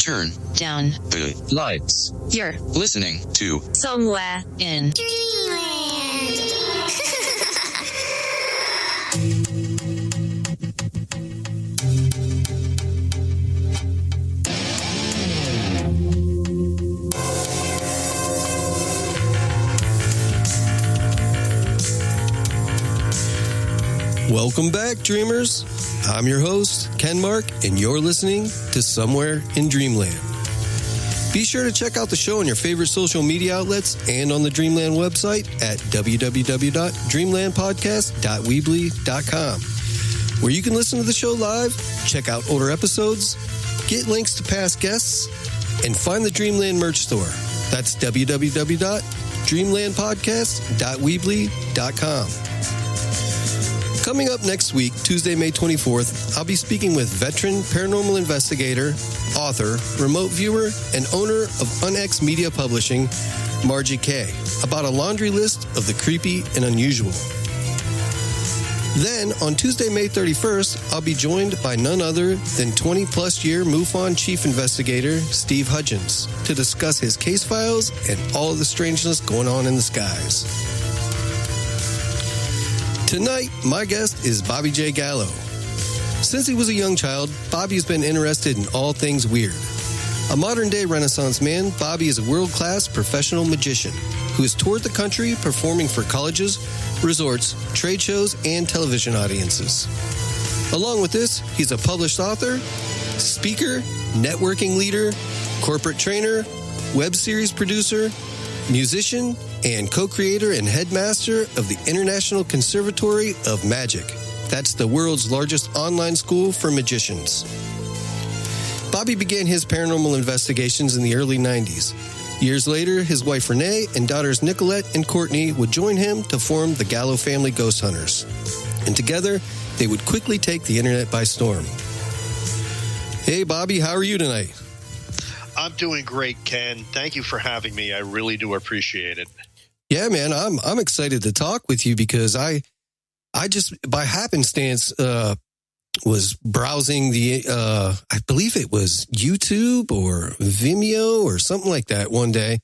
turn down the lights. You're listening to Somewhere in Dreamland. Welcome back, dreamers. I'm your host, Ken Mark, and you're listening to Somewhere in Dreamland. Be sure to check out the show on your favorite social media outlets and on the Dreamland website at www.dreamlandpodcast.weebly.com, where you can listen to the show live, check out older episodes, get links to past guests, and find the Dreamland merch store. That's www.dreamlandpodcast.weebly.com. Coming up next week, Tuesday, May 24th, I'll be speaking with veteran paranormal investigator, author, remote viewer, and owner of UnX Media Publishing, Margie Kay, about a laundry list of the creepy and unusual. Then, on Tuesday, May 31st, I'll be joined by none other than 20-plus year MUFON chief investigator, Steve Hudgens, to discuss his case files and all of the strangeness going on in the skies. Tonight, my guest is Bobby J Gallo. Since he was a young child, Bobby has been interested in all things weird. A modern-day Renaissance man, Bobby is a world-class professional magician who has toured the country performing for colleges, resorts, trade shows, and television audiences. Along with this, he's a published author, speaker, networking leader, corporate trainer, web series producer, musician, and co-creator and headmaster of the International Conservatory of Magic. That's the world's largest online school for magicians. Bobby began his paranormal investigations in the early 90s. Years later, his wife Renee and daughters Nicolette and Courtney would join him to form the Gallo Family Ghost Hunters. And together, they would quickly take the internet by storm. Hey, Bobby, how are you tonight? I'm doing great, Ken. Thank you for having me. I really do appreciate it. Yeah, man, I'm excited to talk with you because I just by happenstance was browsing the I believe it was YouTube or Vimeo or something like that one day,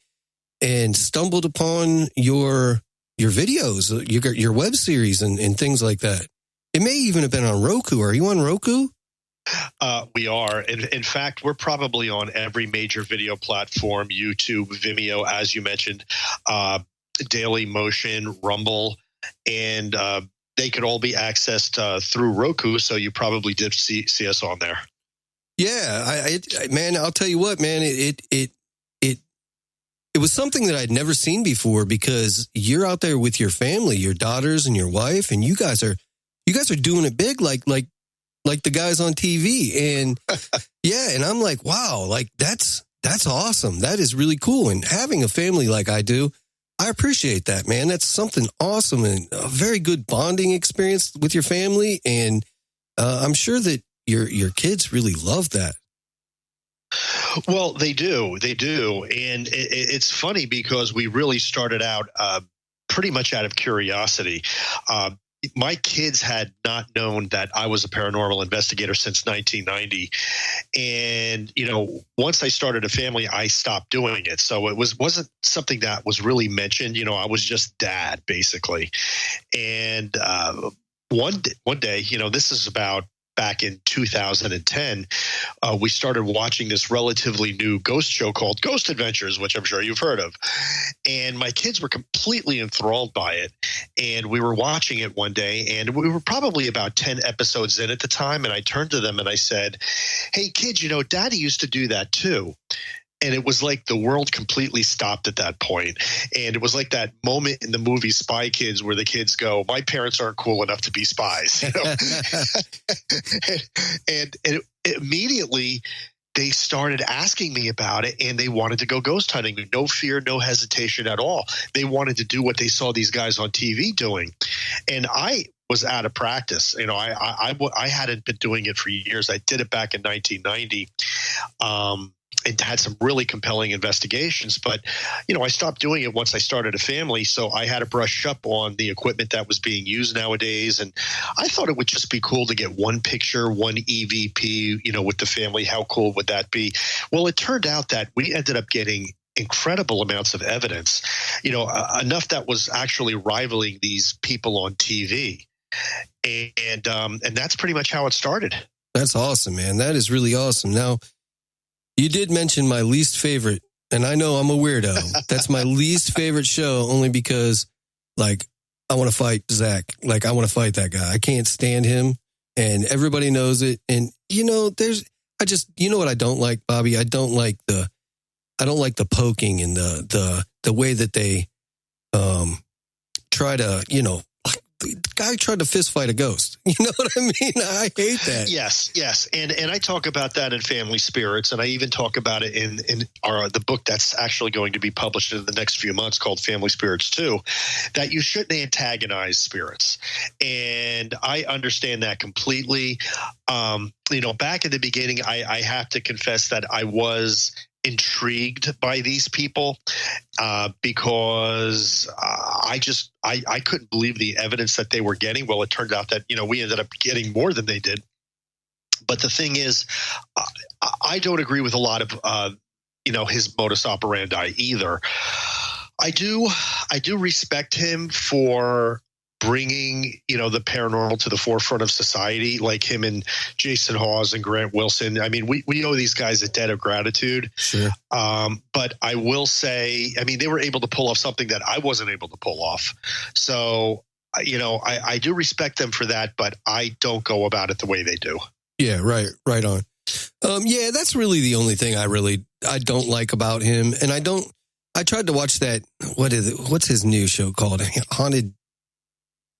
and stumbled upon your videos, your web series and things like that. It may even have been on Roku. Are you on Roku? We are. In fact, we're probably on every major video platform, YouTube, Vimeo, as you mentioned, Daily Motion, Rumble, and they could all be accessed through Roku, so you probably did see us on there. Yeah, man, I'll tell you what, man, it was something that I'd never seen before because you're out there with your family, your daughters and your wife, and you guys are doing it big like the guys on TV. And yeah, and I'm like, wow, like that's awesome. That is really cool. And having a family like I do, I appreciate that, man. That's something awesome and a very good bonding experience with your family. And I'm sure that your kids really love that. Well, they do. And it's funny because we really started out pretty much out of curiosity. My kids had not known that I was a paranormal investigator since 1990. And, once I started a family, I stopped doing it. So it wasn't something that was really mentioned. I was just dad, basically. And one day, this is about back in 2010, we started watching this relatively new ghost show called Ghost Adventures, which I'm sure you've heard of. And my kids were completely enthralled by it. And we were watching it one day, and we were probably about 10 episodes in at the time. And I turned to them and I said, "Hey, kids, Daddy used to do that too." And it was like the world completely stopped at that point. And it was like that moment in the movie Spy Kids where the kids go, "My parents aren't cool enough to be spies." and immediately they started asking me about it, and they wanted to go ghost hunting. No fear, no hesitation at all. They wanted to do what they saw these guys on TV doing. And I was out of practice. I hadn't been doing it for years. I did it back in 1990. it had some really compelling investigations, but I stopped doing it once I started a family. So I had to brush up on the equipment that was being used nowadays. And I thought it would just be cool to get one picture, one EVP, with the family. How cool would that be? Well, it turned out that we ended up getting incredible amounts of evidence, enough that was actually rivaling these people on TV. And that's pretty much how it started. That's awesome, man. That is really awesome. Now, you did mention my least favorite, and I know I'm a weirdo. That's my least favorite show, only because, I want to fight Zach. I want to fight that guy. I can't stand him, and everybody knows it. And you know what I don't like, Bobby? I don't like the poking and the way that they try to, the guy tried to fist fight a ghost. You know what I mean? I hate that. Yes. And I talk about that in Family Spirits, and I even talk about it in the book that's actually going to be published in the next few months called Family Spirits 2, that you shouldn't antagonize spirits. And I understand that completely. Back in the beginning, I have to confess that I was intrigued by these people because I couldn't believe the evidence that they were getting. Well, it turned out that, we ended up getting more than they did. But the thing is, I don't agree with a lot of, his modus operandi either. I do respect him for bringing, the paranormal to the forefront of society, like him and Jason Hawes and Grant Wilson. I mean, we owe these guys a debt of gratitude. Sure. But I will say, they were able to pull off something that I wasn't able to pull off. So, I do respect them for that, but I don't go about it the way they do. Yeah, right on. Yeah, that's really the only thing I don't like about him. And I tried to watch that, what's his new show called?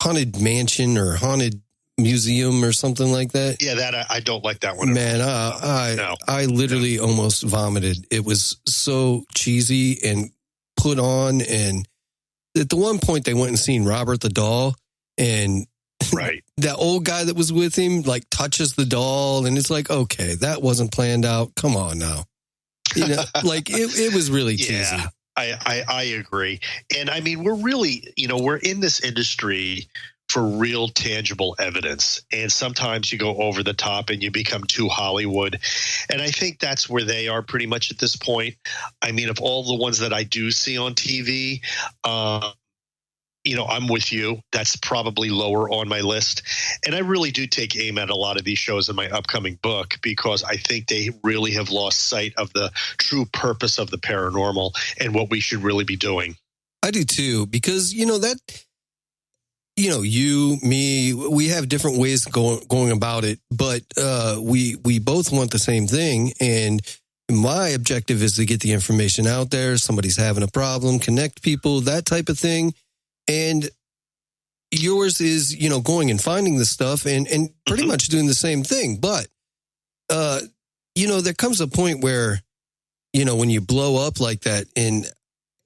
Haunted Mansion or Haunted Museum or something like that. Yeah, that I don't like that one. Man, I literally almost vomited. It was so cheesy and put on. And at the one point, they went and seen Robert the doll, and right, that old guy that was with him touches the doll, and it's okay, that wasn't planned out. Come on now, it was really cheesy. Yeah. I agree. And we're really, we're in this industry for real tangible evidence. And sometimes you go over the top and you become too Hollywood. And I think that's where they are pretty much at this point. Of all the ones that I do see on TV, I'm with you. That's probably lower on my list. And I really do take aim at a lot of these shows in my upcoming book, because I think they really have lost sight of the true purpose of the paranormal and what we should really be doing. I do too, because, you, me, we have different ways of going about it, but we both want the same thing. And my objective is to get the information out there. Somebody's having a problem, connect people, that type of thing. And yours is, going and finding the stuff and pretty much doing the same thing. But, there comes a point where, when you blow up like that, and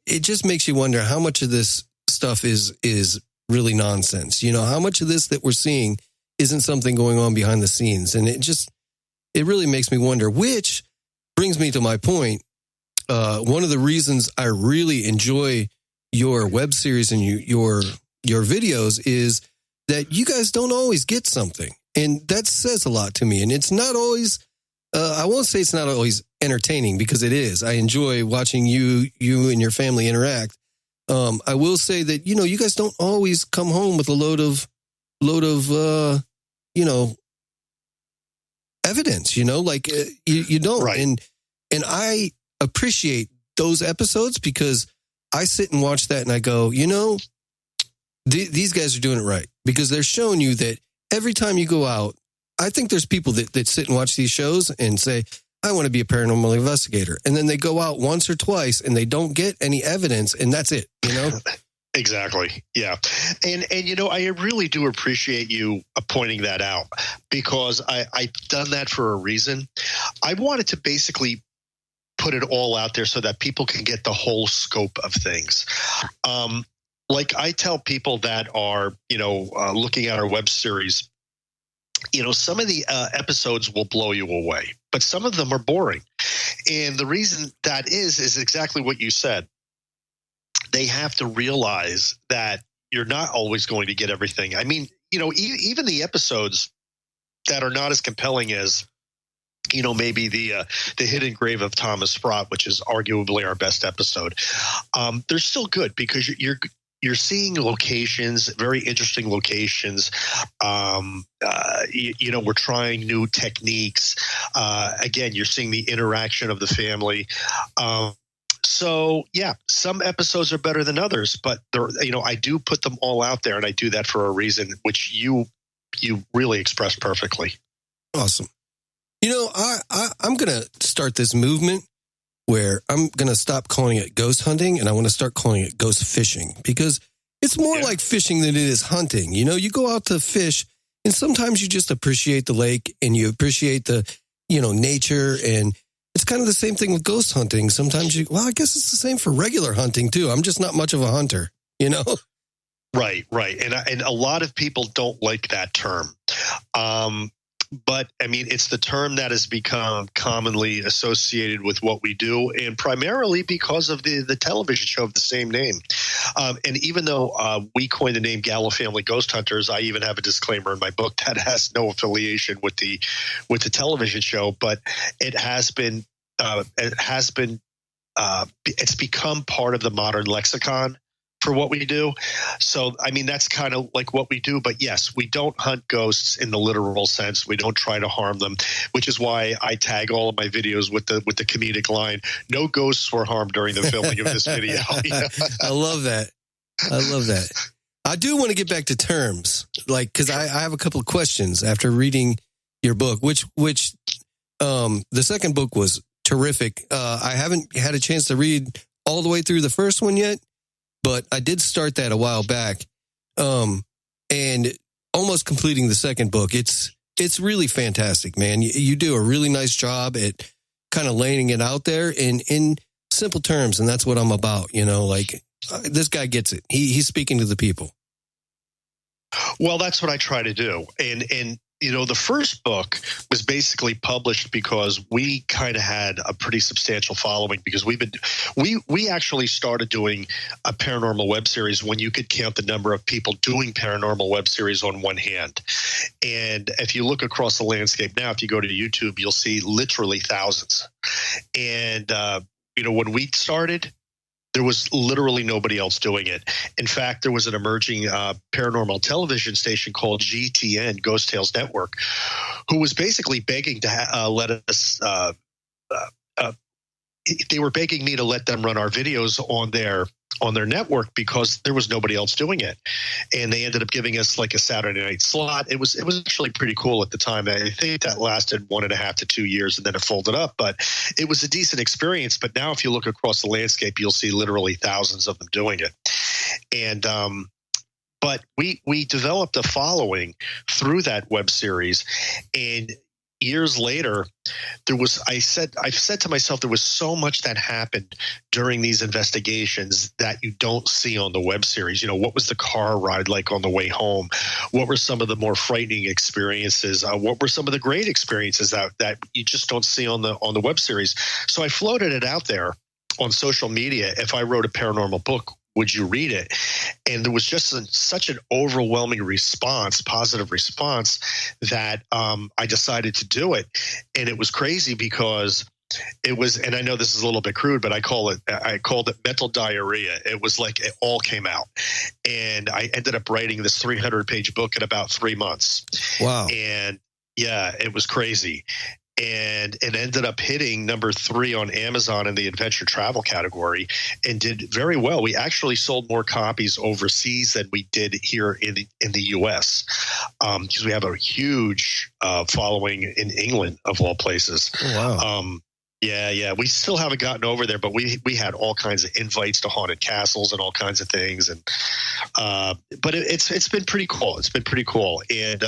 it just makes you wonder how much of this stuff is really nonsense. How much of this that we're seeing isn't something going on behind the scenes. And it really makes me wonder, which brings me to my point. One of the reasons I really enjoy your web series and your videos is that you guys don't always get something. And that says a lot to me. And it's not always, I won't say it's not always entertaining, because it is. I enjoy watching you and your family interact. I will say that, you guys don't always come home with a load of evidence, you don't. Right. And I appreciate those episodes, because I sit and watch that and I go, these guys are doing it right, because they're showing you that every time you go out. I think there's people that sit and watch these shows and say, I want to be a paranormal investigator. And then they go out once or twice and they don't get any evidence, and that's it, Exactly. Yeah. And I really do appreciate you pointing that out, because I've done that for a reason. I wanted to basically put it all out there so that people can get the whole scope of things. I tell people that are, looking at our web series, some of the episodes will blow you away. but some of them are boring. And the reason that is exactly what you said. They have to realize that you're not always going to get everything. I mean, even the episodes that are not as compelling as, maybe the Hidden Grave of Thomas Sprott, which is arguably our best episode. They're still good because you're seeing locations, very interesting locations. We're trying new techniques. Again, you're seeing the interaction of the family. So yeah, some episodes are better than others, but I do put them all out there, and I do that for a reason, which you really expressed perfectly. Awesome. I'm going to start this movement where I'm going to stop calling it ghost hunting, and I want to start calling it ghost fishing, because it's more like fishing than it is hunting. You go out to fish, and sometimes you just appreciate the lake and you appreciate the, nature. And it's kind of the same thing with ghost hunting. Sometimes I guess it's the same for regular hunting too. I'm just not much of a hunter, Right. And a lot of people don't like that term. But I mean, it's the term that has become commonly associated with what we do, and primarily because of the television show of the same name. And even though we coined the name Gallo Family Ghost Hunters, I even have a disclaimer in my book that has no affiliation with the television show, but it's become part of the modern lexicon for what we do. So, I mean, that's kind of like what we do. But yes, we don't hunt ghosts in the literal sense. We don't try to harm them, which is why I tag all of my videos with the comedic line, "No ghosts were harmed during the filming of this video." I love that. I do want to get back to terms, because I have a couple of questions after reading your book, which the second book was terrific. I haven't had a chance to read all the way through the first one yet, but I did start that a while back, and almost completing the second book. It's really fantastic, man. You do a really nice job at kind of laying it out there in simple terms, and that's what I'm about. This guy gets it. He's speaking to the people. Well, that's what I try to do, and the first book was basically published because we kind of had a pretty substantial following, because we actually started doing a paranormal web series when you could count the number of people doing paranormal web series on one hand. And if you look across the landscape now, if you go to YouTube, you'll see literally thousands. And, when we started, there was literally nobody else doing it. In fact, there was an emerging paranormal television station called GTN, Ghost Tales Network, who was basically begging to let us. They were begging me to let them run our videos on their network because there was nobody else doing it, and they ended up giving us like a Saturday night slot. It was actually pretty cool at the time. I think that lasted 1.5 to 2 years, and then it folded up. But it was a decent experience. But now, if you look across the landscape, you'll see literally thousands of them doing it. And but we developed a following through that web series, and years later, I've said to myself, there was so much that happened during these investigations that you don't see on the web series. What was the car ride like on the way home? What were some of the more frightening experiences? What were some of the great experiences that you just don't see on the web series? So I floated it out there on social media. If I wrote a paranormal book, would you read it? And there was just such an overwhelming response, positive response, that I decided to do it. And it was crazy because it was, and I know this is a little bit crude, but I called it mental diarrhea. It was like it all came out. And I ended up writing this 300-page book in about 3 months. Wow. And yeah, it was crazy. And it ended up hitting number 3 on Amazon in the adventure travel category, and did very well. We actually sold more copies overseas than we did here in the U.S. Because we have a huge following in England, of all places. Oh, wow. Yeah. We still haven't gotten over there, but we had all kinds of invites to haunted castles and all kinds of things. And but it's been pretty cool. It's been pretty cool. And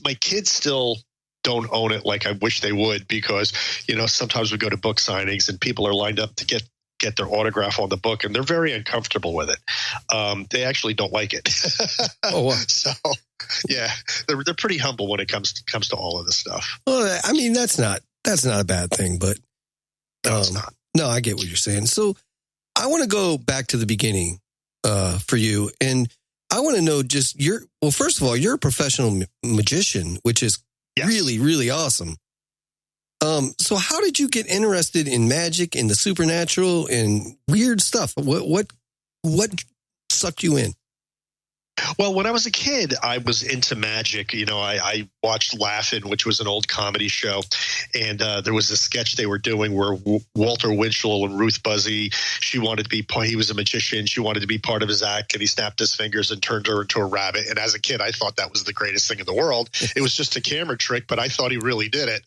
my kids still don't own it like I wish they would, because sometimes we go to book signings and people are lined up to get get their autograph on the book, and they're very uncomfortable with it. They actually don't like it. Oh, wow. So, yeah, they're pretty humble when it comes to all of this stuff. Well, I mean, that's not a bad thing, but No, it's not. no, I get what you're saying. So I want to go back to the beginning for you, and I want to know first of all, you're a professional magician, which is Yes. really, really awesome. So how did you get interested in magic and the supernatural and weird stuff? What sucked you in? Well, when I was a kid, I was into magic. You know, I watched Laugh-In, which was an old comedy show. And there was a sketch they were doing where Walter Winchell and Ruth Buzzy, he was a magician. She wanted to be part of his act, and he snapped his fingers and turned her into a rabbit. And as a kid, I thought that was the greatest thing in the world. It was just a camera trick, but I thought he really did it.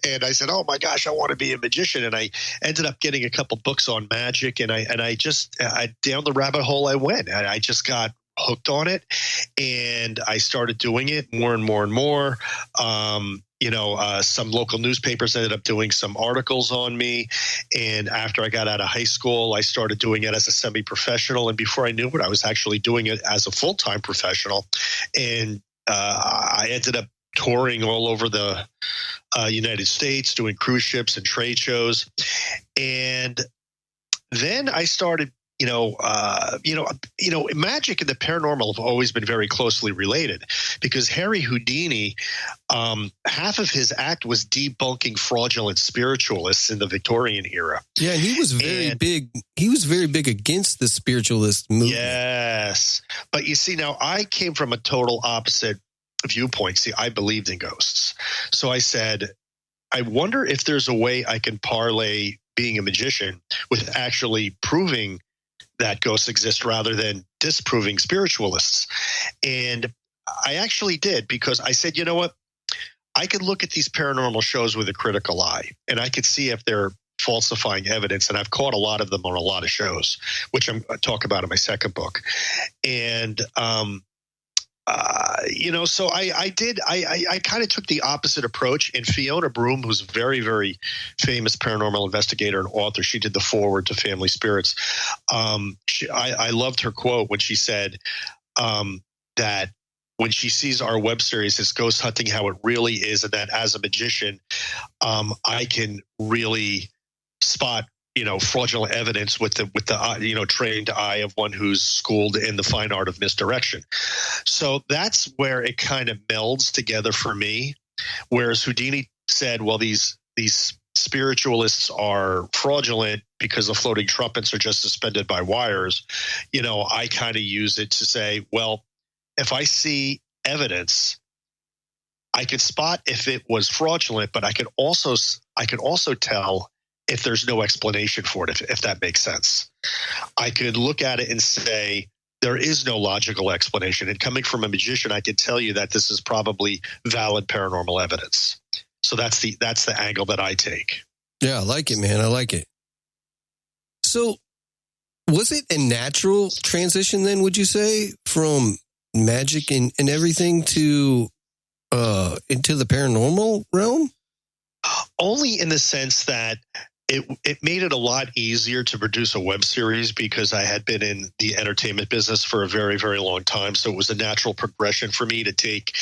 And I said, oh my gosh, I want to be a magician. And I ended up getting a couple books on magic, and I down the rabbit hole I went. And I just got hooked on it, and I started doing it more and more and more. Some local newspapers ended up doing some articles on me, and after I got out of high school, I started doing it as a semi-professional, and before I knew it, I was actually doing it as a full-time professional, and I ended up touring all over the United States, doing cruise ships and trade shows, and then I started magic and the paranormal have always been very closely related, because Harry Houdini, half of his act was debunking fraudulent spiritualists in the Victorian era. Yeah, and he was very big. He was very big against the spiritualist movement. Yes. But you see, now I came from a total opposite viewpoint. See, I believed in ghosts. So I said, I wonder if there's a way I can parlay being a magician with actually proving that ghosts exist rather than disproving spiritualists. And I actually did, because I said, you know what? I could look at these paranormal shows with a critical eye, and I could see if they're falsifying evidence. And I've caught a lot of them on a lot of shows, which I'm going to talk about in my second book. And, so I kind of took the opposite approach. And Fiona Broom, who's a very, very famous paranormal investigator and author, she did the foreword to Family Spirits. I loved her quote when she said that when she sees our web series, it's Ghost Hunting How It Really Is, and that as a magician, I can really spot fraudulent evidence with the trained eye of one who's schooled in the fine art of misdirection. So that's where it kind of melds together for me. Whereas Houdini said, well, these spiritualists are fraudulent because the floating trumpets are just suspended by wires. I kind of use it to say, well, if I see evidence, I could spot if it was fraudulent, but I could also tell if there's no explanation for it, if that makes sense. I could look at it and say, there is no logical explanation. And coming from a magician, I could tell you that this is probably valid paranormal evidence. So that's the angle that I take. Yeah, I like it, man. I like it. So was it a natural transition then, would you say, from magic and everything to into the paranormal realm? Only in the sense that it made it a lot easier to produce a web series, because I had been in the entertainment business for a very, very long time. So it was a natural progression for me to take,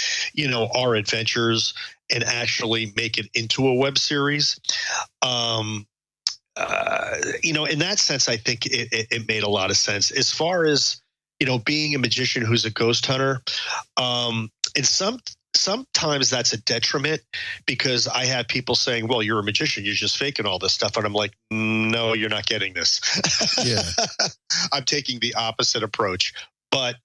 our adventures and actually make it into a web series. In that sense, I think it made a lot of sense. As far as, being a magician who's a ghost hunter, sometimes that's a detriment, because I have people saying, well, you're a magician, you're just faking all this stuff. And I'm like, no, you're not getting this. Yeah. I'm taking the opposite approach. But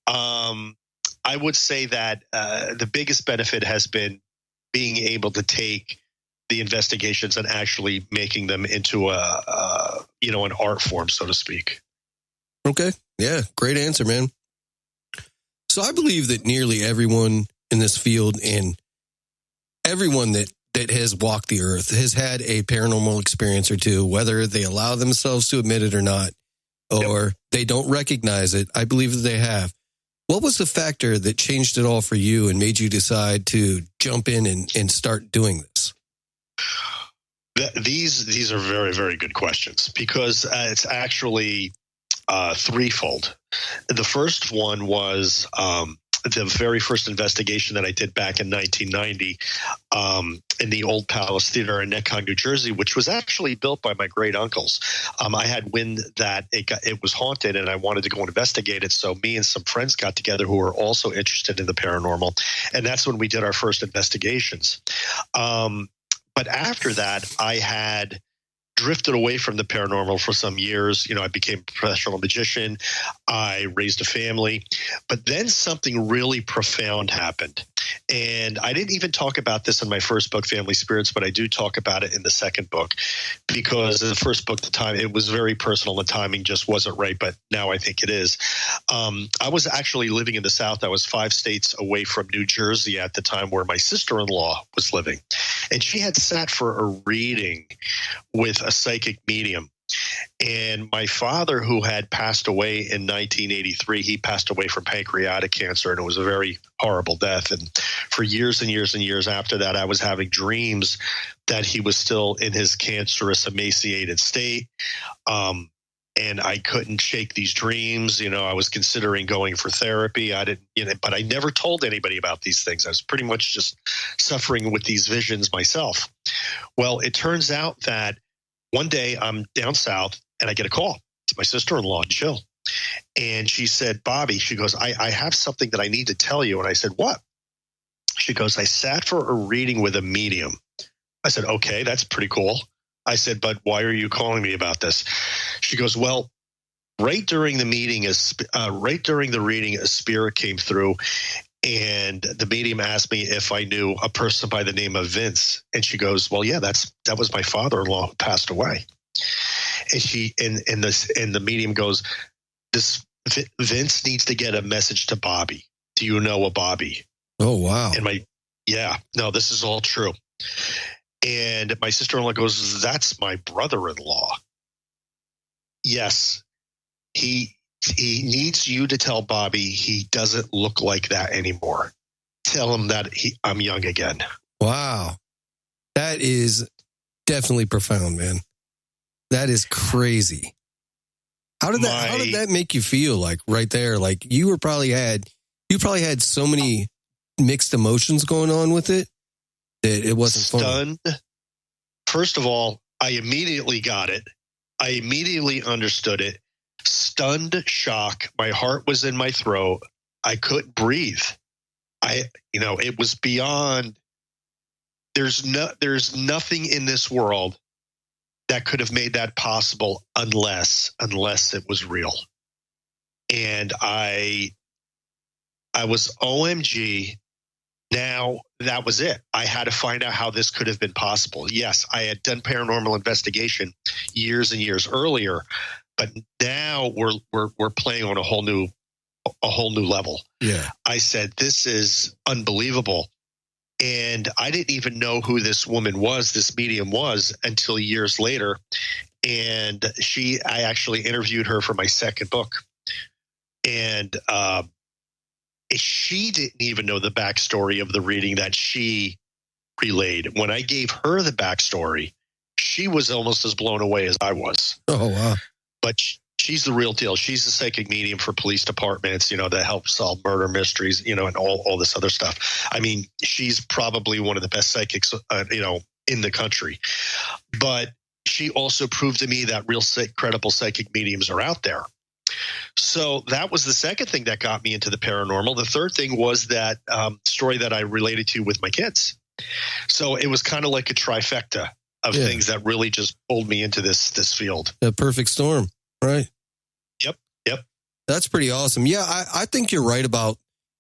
I would say that the biggest benefit has been being able to take the investigations and actually making them into an art form, so to speak. Okay. Yeah. Great answer, man. So I believe that nearly everyone in this field and everyone that has walked the earth has had a paranormal experience or two, whether they allow themselves to admit it or not, or they don't recognize it. I believe that they have. What was the factor that changed it all for you and made you decide to jump in and start doing this? These are very, very good questions because it's actually threefold. The first one was the very first investigation that I did back in 1990 in the old Palace Theater in Netcong, New Jersey, which was actually built by my great uncles. I had wind that it was haunted, and I wanted to go and investigate it. So me and some friends got together who were also interested in the paranormal, and that's when we did our first investigations. But after that, I had drifted away from the paranormal for some years. I became a professional magician. I raised a family. But then something really profound happened. And I didn't even talk about this in my first book, Family Spirits, but I do talk about it in the second book because in the first book, the time it was very personal. The timing just wasn't right, but now I think it is. I was actually living in the South. I was 5 states away from New Jersey at the time where my sister-in-law was living. And she had sat for a reading with a psychic medium. And my father, who had passed away in 1983, he passed away from pancreatic cancer, and it was a very horrible death. And for years and years and years after that, I was having dreams that he was still in his cancerous, emaciated state. And I couldn't shake these dreams. I was considering going for therapy. I didn't, but I never told anybody about these things. I was pretty much just suffering with these visions myself. Well, it turns out that one day I'm down south and I get a call. It's my sister-in-law, Jill. And she said, Bobby, she goes, I have something that I need to tell you. And I said, what? She goes, I sat for a reading with a medium. I said, okay, that's pretty cool. I said, but why are you calling me about this? She goes, well, right during the reading, a spirit came through, and the medium asked me if I knew a person by the name of Vince. And she goes, well, yeah, that was my father-in-law who passed away. And the medium goes, this Vince needs to get a message to Bobby. Do you know a Bobby? Oh, wow. And no, this is all true. And my sister-in-law goes, that's my brother-in-law. Yes, he needs you to tell Bobby he doesn't look like that anymore. Tell him that I'm young again. Wow. That is definitely profound, man. That is crazy. How did that make you feel, like, right there? Like, you probably had so many mixed emotions going on with it that it wasn't stunned. Funny. First of all, I immediately got it. I immediately understood it. Stunned shock. My heart was in my throat. I couldn't breathe. It was beyond. There's nothing in this world that could have made that possible unless it was real. And I was OMG. Now, that was it. I had to find out how this could have been possible. Yes, I had done paranormal investigation years and years earlier, but now we're playing on a whole new level. Yeah. I said, this is unbelievable. And I didn't even know who this woman was, this medium was, until years later. And I actually interviewed her for my second book. And she didn't even know the backstory of the reading that she relayed. When I gave her the backstory, she was almost as blown away as I was. Oh, wow. But she's the real deal. She's a psychic medium for police departments, that help solve murder mysteries, and all this other stuff. I mean, she's probably one of the best psychics, in the country. But she also proved to me that real credible psychic mediums are out there. So that was the second thing that got me into the paranormal. The third thing was that story that I related to with my kids. So it was kind of like a trifecta of things that really just pulled me into this field. A perfect storm, right? Yep. That's pretty awesome. Yeah, I think you're right about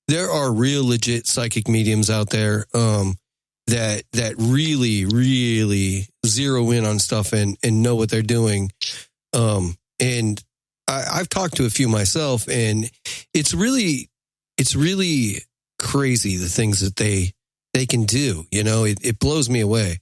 there are real legit psychic mediums out there that really, really zero in on stuff and know what they're doing. And I've talked to a few myself, and it's really crazy the things that they can do. It blows me away.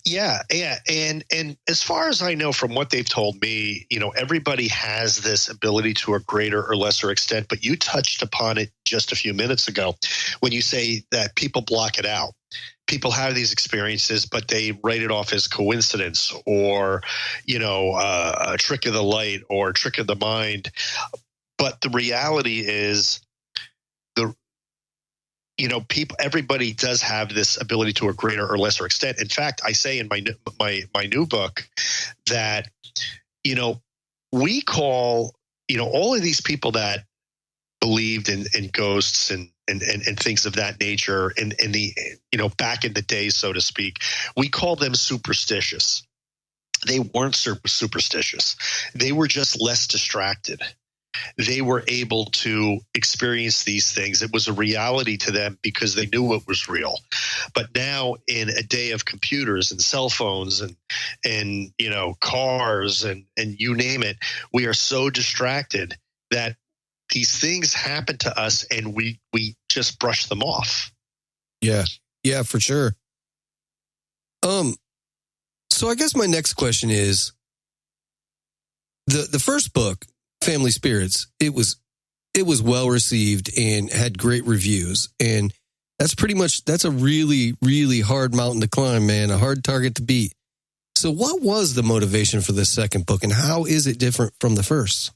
Yeah. And as far as I know from what they've told me, everybody has this ability to a greater or lesser extent, but you touched upon it just a few minutes ago when you say that people block it out. people have these experiences, but they write it off as coincidence or, a trick of the light or a trick of the mind. But the reality is everybody does have this ability to a greater or lesser extent. In fact, I say in my new book that, we call, all of these people that believed in ghosts and things of that nature in the, back in the day, so to speak, we call them superstitious. They weren't superstitious. They were just less distracted. They were able to experience these things. It was a reality to them because they knew it was real. But now, in a day of computers and cell phones and cars and you name it, we are so distracted that these things happen to us and we just brush them off. Yeah, for sure. So I guess my next question is the first book, Family Spirits, it was well received and had great reviews. And that's a really, really hard mountain to climb, man, a hard target to beat. So what was the motivation for this second book and how is it different from the first?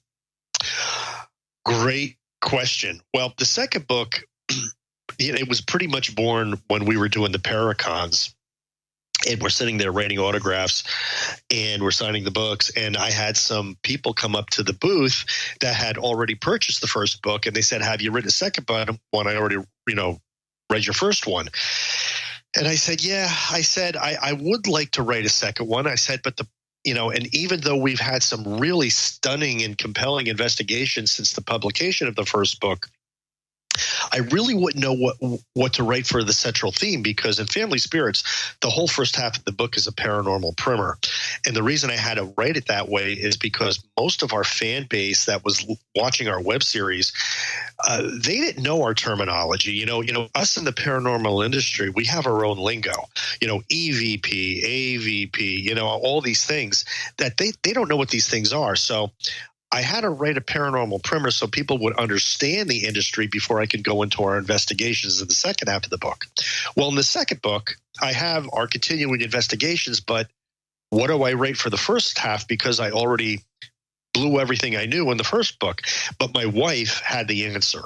Great question. Well, the second book, it was pretty much born when we were doing the Paracons. And we're sitting there writing autographs and we're signing the books. And I had some people come up to the booth that had already purchased the first book. And they said, have you written a second one? I already, read your first one. And I said, yeah, I would like to write a second one. I said, but and even though we've had some really stunning and compelling investigations since the publication of the first book, I really wouldn't know what to write for the central theme, because in Family Spirits, the whole first half of the book is a paranormal primer. And the reason I had to write it that way is because most of our fan base that was watching our web series, they didn't know our terminology. Us in the paranormal industry, we have our own lingo, EVP, AVP, all these things that they don't know what these things are. So I had to write a paranormal primer so people would understand the industry before I could go into our investigations in the second half of the book. Well, in the second book, I have our continuing investigations, but what do I write for the first half? Because I already blew everything I knew in the first book. But my wife had the answer.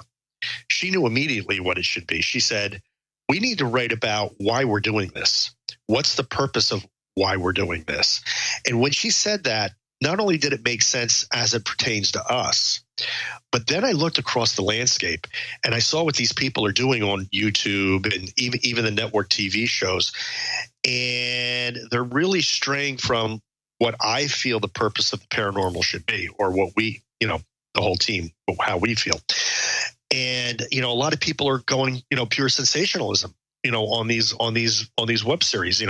She knew immediately what it should be. She said, we need to write about why we're doing this. What's the purpose of why we're doing this? And when she said that, not only did it make sense as it pertains to us, but then I looked across the landscape and I saw what these people are doing on YouTube and even the network TV shows. And they're really straying from what I feel the purpose of the paranormal should be, or what we, the whole team, how we feel. And, a lot of people are going, pure sensationalism. On these web series,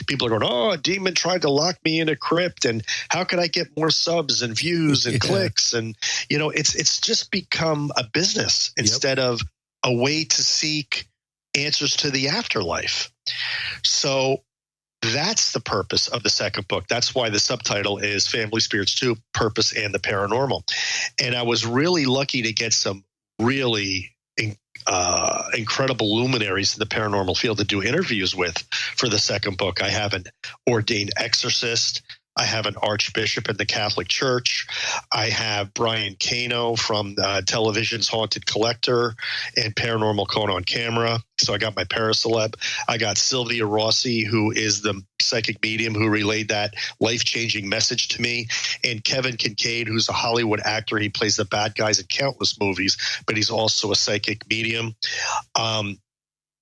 people are going, oh, a demon tried to lock me in a crypt, and how can I get more subs and views and clicks? And it's just become a business instead of a way to seek answers to the afterlife. So that's the purpose of the second book. That's why the subtitle is Family Spirits 2: Purpose and the Paranormal. And I was really lucky to get some really incredible luminaries in the paranormal field to do interviews with for the second book. I have an ordained exorcist. I have an archbishop in the Catholic Church. I have Brian Cano from television's Haunted Collector and Paranormal Caught on Camera. So I got my paraceleb. I got Sylvia Rossi, who is the psychic medium who relayed that life-changing message to me, and Kevin Kincaid, who's a Hollywood actor. He plays the bad guys in countless movies, but he's also a psychic medium.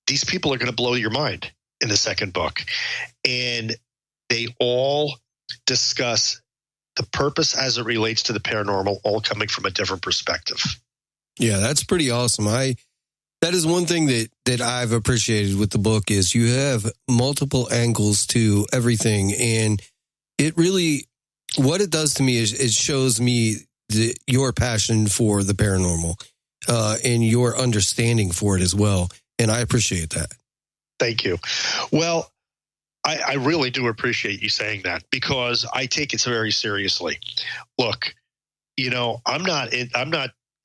These people are going to blow your mind in the second book. And they all discuss the purpose as it relates to the paranormal, all coming from a different perspective. Yeah, that's pretty awesome. That is one thing that I've appreciated with the book is you have multiple angles to everything. And it really, what it does to me is it shows me your passion for the paranormal and your understanding for it as well. And I appreciate that. Thank you. Well, I really do appreciate you saying that, because I take it very seriously. Look, I'm not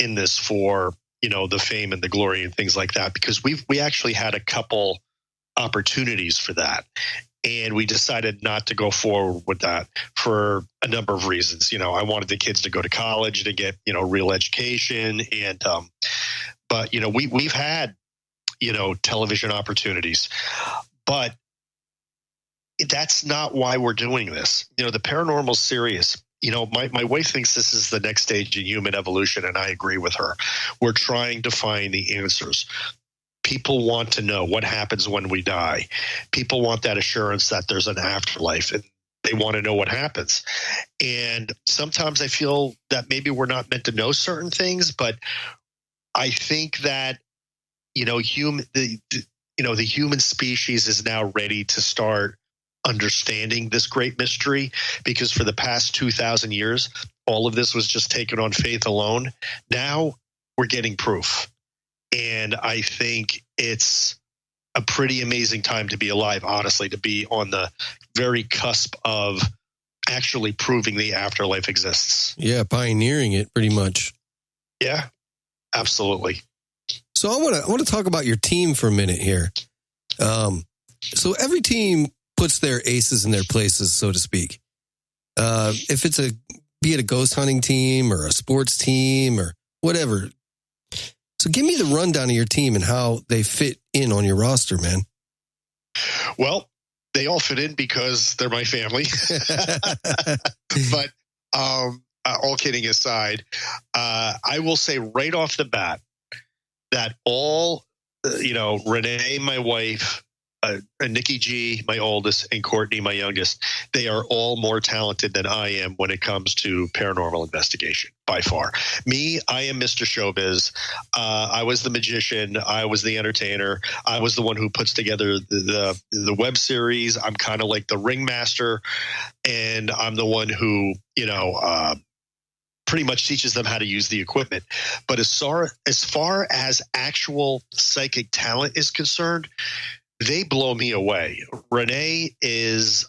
in this for, the fame and the glory and things like that, because we actually had a couple opportunities for that. And we decided not to go forward with that for a number of reasons. I wanted the kids to go to college to get, real education. And, but, we've had, television opportunities, but that's not why we're doing this. The paranormal's serious. My wife thinks this is the next stage in human evolution, and I agree with her. We're trying to find the answers. People want to know what happens when we die. People want that assurance that there's an afterlife, and they want to know what happens. And sometimes I feel that maybe we're not meant to know certain things, but I think that the human species is now ready to start understanding this great mystery, because for the past 2,000 years, all of this was just taken on faith alone. Now we're getting proof. And I think it's a pretty amazing time to be alive, honestly, to be on the very cusp of actually proving the afterlife exists. Yeah, pioneering it pretty much. Yeah, absolutely. So I want to talk about your team for a minute here. So every team puts their aces in their places, so to speak. If it's be it a ghost hunting team or a sports team or whatever. So give me the rundown of your team and how they fit in on your roster, man. Well, they all fit in because they're my family. But all kidding aside, I will say right off the bat that all, Renee, my wife, Nikki G, my oldest, and Courtney, my youngest, they are all more talented than I am when it comes to paranormal investigation, by far. Me, I am Mr. Showbiz. I was the magician. I was the entertainer. I was the one who puts together the web series. I'm kind of like the ringmaster, and I'm the one who, pretty much teaches them how to use the equipment. But as far as actual psychic talent is concerned, they blow me away. Renee is,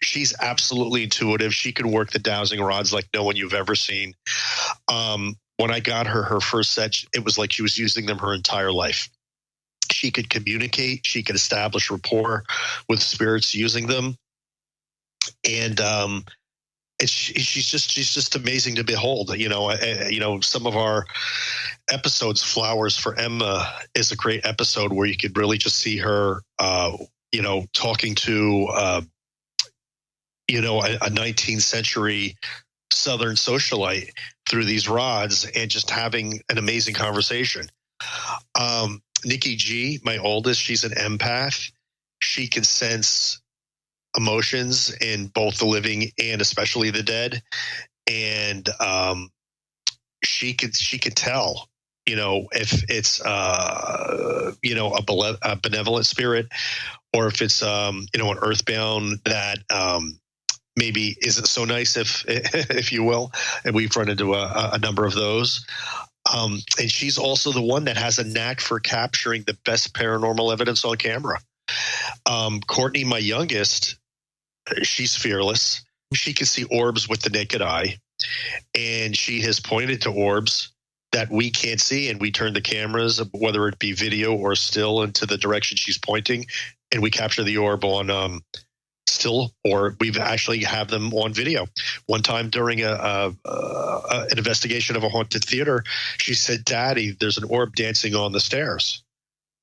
she's absolutely intuitive. She can work the dowsing rods like no one you've ever seen. When I got her first set, it was like she was using them her entire life. She could communicate. She could establish rapport with spirits using them. And, she's just amazing to behold. Some of our episodes, Flowers for Emma, is a great episode where you could really just see her, talking to, a 19th century Southern socialite through these rods and just having an amazing conversation. Nikki G, my oldest, she's an empath. She can sense emotions in both the living and especially the dead, and she could tell, if it's a benevolent spirit, or if it's an earthbound that maybe isn't so nice, if you will. And we've run into a number of those. And she's also the one that has a knack for capturing the best paranormal evidence on camera. Courtney, my youngest, she's fearless. She can see orbs with the naked eye, and she has pointed to orbs that we can't see, and we turn the cameras, whether it be video or still, into the direction she's pointing, and we capture the orb on still, or we've actually have them on video. One time during an investigation of a haunted theater, she said, "Daddy, there's an orb dancing on the stairs."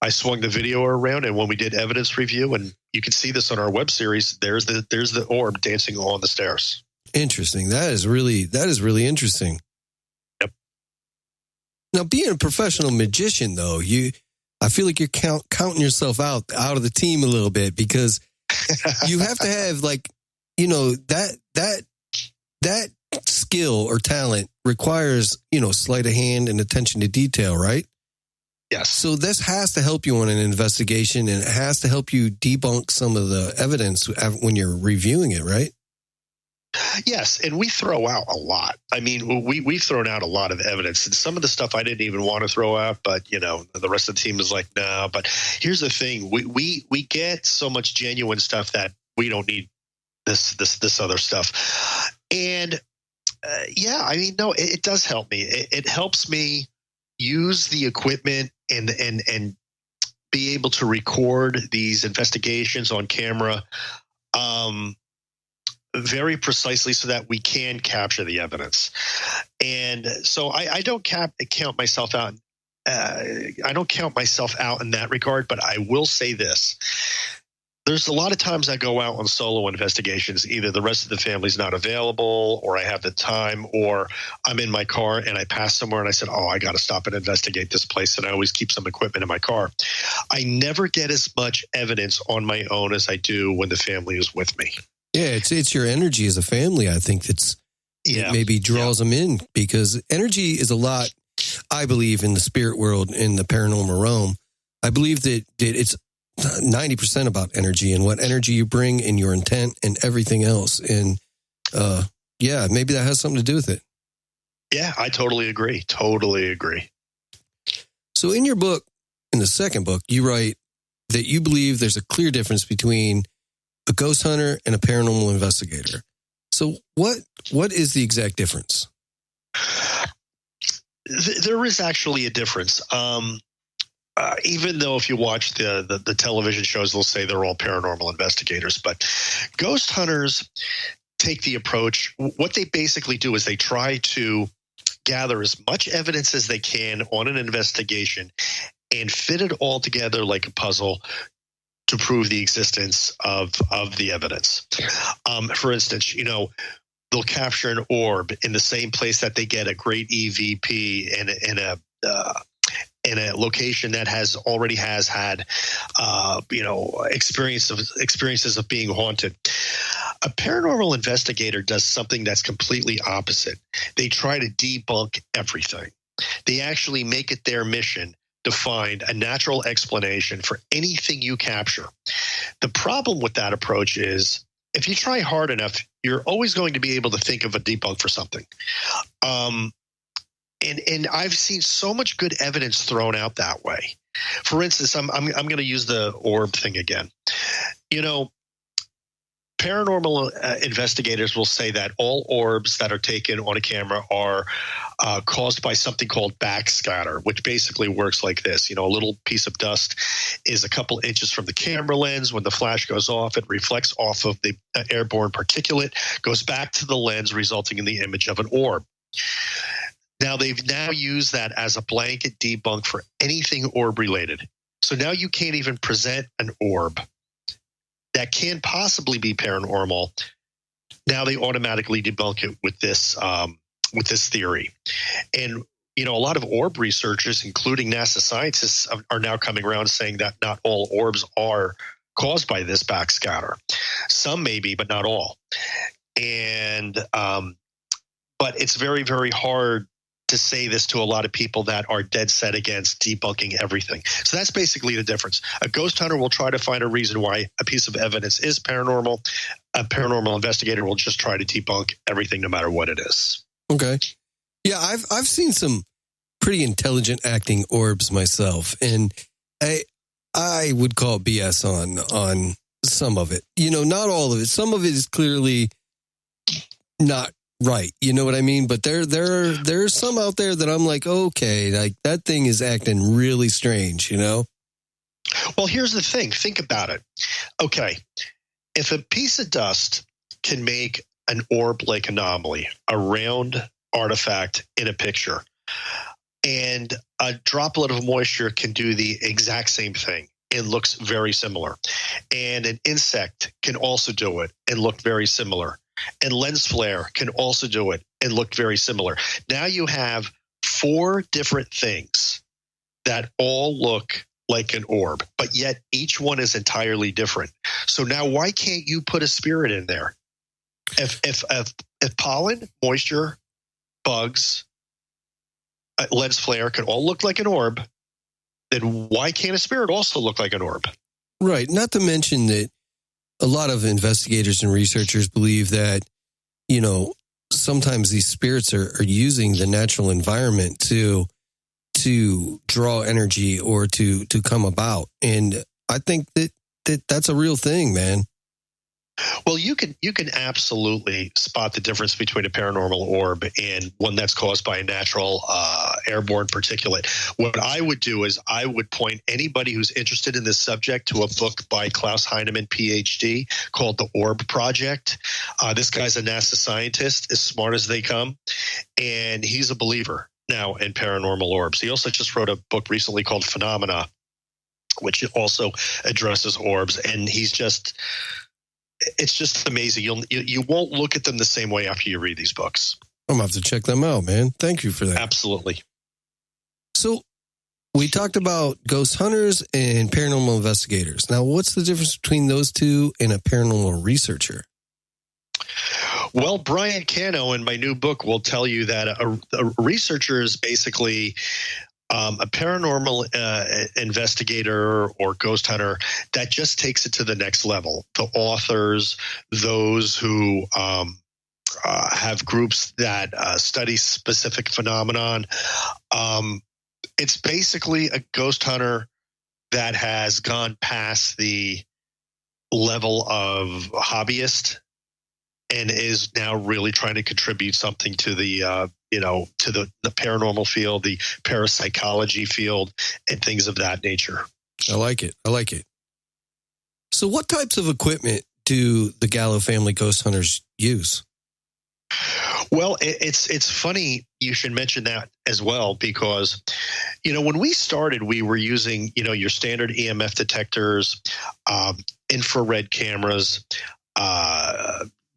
I swung the video around, and when we did evidence review, and you can see this on our web series, there's the orb dancing on the stairs. Interesting. That is really interesting. Yep. Now, being a professional magician, though, I feel like you're counting yourself out of the team a little bit, because you have to have that skill or talent requires sleight of hand and attention to detail, right? Yes. So this has to help you on an investigation, and it has to help you debunk some of the evidence when you're reviewing it, right? Yes, and we throw out a lot. I mean, we've thrown out a lot of evidence, and some of the stuff I didn't even want to throw out, but the rest of the team is like, no. But here's the thing: we get so much genuine stuff that we don't need this other stuff. And it does help me. It helps me use the equipment and be able to record these investigations on camera very precisely so that we can capture the evidence. And so I don't count myself out. I don't count myself out in that regard, but I will say this. There's a lot of times I go out on solo investigations. Either the rest of the family's not available, or I have the time, or I'm in my car and I pass somewhere and I said, oh, I got to stop and investigate this place. And I always keep some equipment in my car. I never get as much evidence on my own as I do when the family is with me. Yeah, it's your energy as a family, I think, it maybe draws them in, because energy is a lot, I believe, in the spirit world, in the paranormal realm. I believe that it's 90% about energy and what energy you bring and your intent and everything else. And maybe that has something to do with it. Yeah, I totally agree. Totally agree. So in your book, in the second book, you write that you believe there's a clear difference between a ghost hunter and a paranormal investigator. So what is the exact difference? There is actually a difference. Even though if you watch the television shows, they'll say they're all paranormal investigators, but ghost hunters take the approach. What they basically do is they try to gather as much evidence as they can on an investigation and fit it all together like a puzzle to prove the existence of the evidence. For instance, they'll capture an orb in the same place that they get a great EVP in a location that already has had experiences of being haunted. A paranormal investigator does something that's completely opposite. They try to debunk everything. They actually make it their mission to find a natural explanation for anything you capture. The problem with that approach is, if you try hard enough, you're always going to be able to think of a debunk for something. And I've seen so much good evidence thrown out that way. For instance, I'm going to use the orb thing again. Paranormal investigators will say that all orbs that are taken on a camera are caused by something called backscatter, which basically works like this. A little piece of dust is a couple inches from the camera lens. When the flash goes off, it reflects off of the airborne particulate, goes back to the lens, resulting in the image of an orb. Now, they've used that as a blanket debunk for anything orb related. So now you can't even present an orb that can possibly be paranormal. Now they automatically debunk it with this theory. And, a lot of orb researchers, including NASA scientists, are now coming around saying that not all orbs are caused by this backscatter. Some may be, but not all. And, but it's very, very hard to say this to a lot of people that are dead set against debunking everything. So that's basically the difference. A ghost hunter will try to find a reason why a piece of evidence is paranormal. A paranormal investigator will just try to debunk everything, no matter what it is. Okay. Yeah, I've seen some pretty intelligent acting orbs myself, and I would call BS on some of it. Not all of it. Some of it is clearly not right. You know what I mean? But there's some out there that I'm like, okay, like that thing is acting really strange, Well, here's the thing. Think about it. Okay. If a piece of dust can make an orb-like anomaly, a round artifact in a picture, and a droplet of moisture can do the exact same thing, it looks very similar. And an insect can also do it and look very similar. And lens flare can also do it and look very similar. Now you have 4 different things that all look like an orb, but yet each one is entirely different. So now why can't you put a spirit in there? If pollen, moisture, bugs, lens flare can all look like an orb, then why can't a spirit also look like an orb? Right. Not to mention that a lot of investigators and researchers believe that, sometimes these spirits are using the natural environment to draw energy or to come about. And I think that's a real thing, man. Well, you can absolutely spot the difference between a paranormal orb and one that's caused by a natural airborne particulate. What I would do is I would point anybody who's interested in this subject to a book by Klaus Heinemann, PhD, called The Orb Project. This guy's a NASA scientist, as smart as they come, and he's a believer now in paranormal orbs. He also just wrote a book recently called Phenomena, which also addresses orbs, and it's just amazing. You won't look at them the same way after you read these books. I'm going to have to check them out, man. Thank you for that. Absolutely. So we talked about ghost hunters and paranormal investigators. Now, what's the difference between those two and a paranormal researcher? Well, Brian Cano in my new book will tell you that a researcher is basically a paranormal investigator or ghost hunter that just takes it to the next level. The authors, those who have groups that study specific phenomenon. It's basically a ghost hunter that has gone past the level of hobbyist and is now really trying to contribute something to the to the paranormal field, the parapsychology field, and things of that nature. I like it. So what types of equipment do the Gallo Family Ghost Hunters use? Well, it's funny you should mention that as well, because, when we started, we were using, your standard EMF detectors, infrared cameras,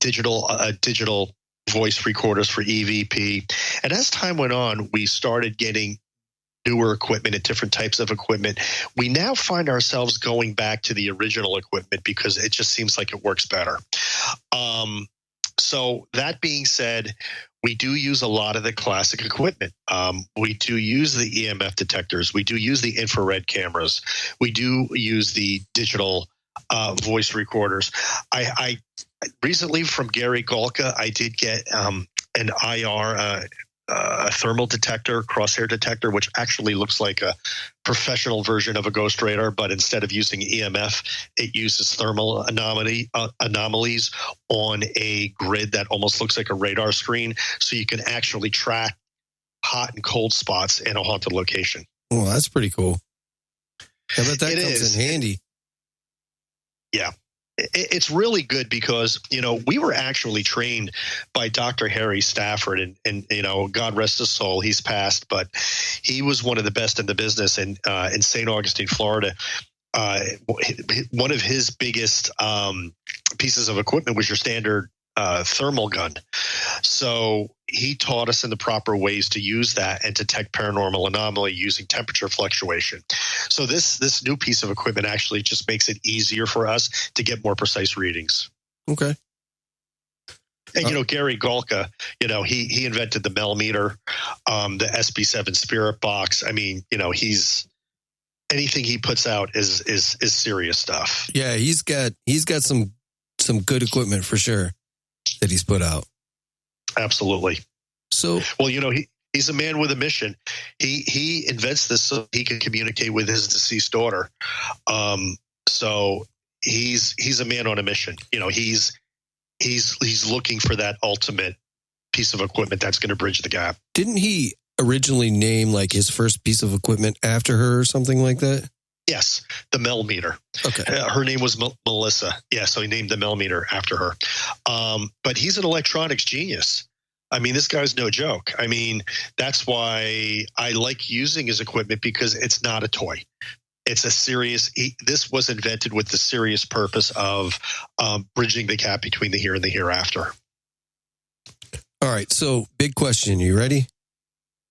digital voice recorders for EVP. And as time went on, we started getting newer equipment and different types of equipment. We now find ourselves going back to the original equipment because it just seems like it works better. So that being said, we do use a lot of the classic equipment. We do use the EMF detectors. We do use the infrared cameras. We do use the digital voice recorders. I recently from Gary Golka, I did get an IR thermal detector, crosshair detector, which actually looks like a professional version of a ghost radar, but instead of using EMF, it uses thermal anomalies on a grid that almost looks like a radar screen, so you can actually track hot and cold spots in a haunted location. Well, that's pretty cool. I bet that comes in handy. Yeah. It's really good because, we were actually trained by Dr. Harry Stafford, and God rest his soul, he's passed, but he was one of the best in the business in St. Augustine, Florida. One of his biggest pieces of equipment was your standard thermal gun. So he taught us in the proper ways to use that and detect paranormal anomaly using temperature fluctuation. So this new piece of equipment actually just makes it easier for us to get more precise readings. Okay. And, Gary Golka, he invented the Melmeter, the SB7 Spirit Box. I mean, anything he puts out is serious stuff. Yeah, he's got some good equipment for sure that he's put out. Absolutely. So, well, he's a man with a mission. He invents this so he can communicate with his deceased daughter. So he's a man on a mission. He's looking for that ultimate piece of equipment that's going to bridge the gap. Didn't he originally name like his first piece of equipment after her or something like that? Yes, the Melmeter. Okay. Her name was Melissa. Yeah, so he named the Melmeter after her. But he's an electronics genius. I mean, this guy's no joke. I mean, that's why I like using his equipment, because it's not a toy. It's a serious. This was invented with the serious purpose of bridging the gap between the here and the hereafter. All right. So, big question. You ready?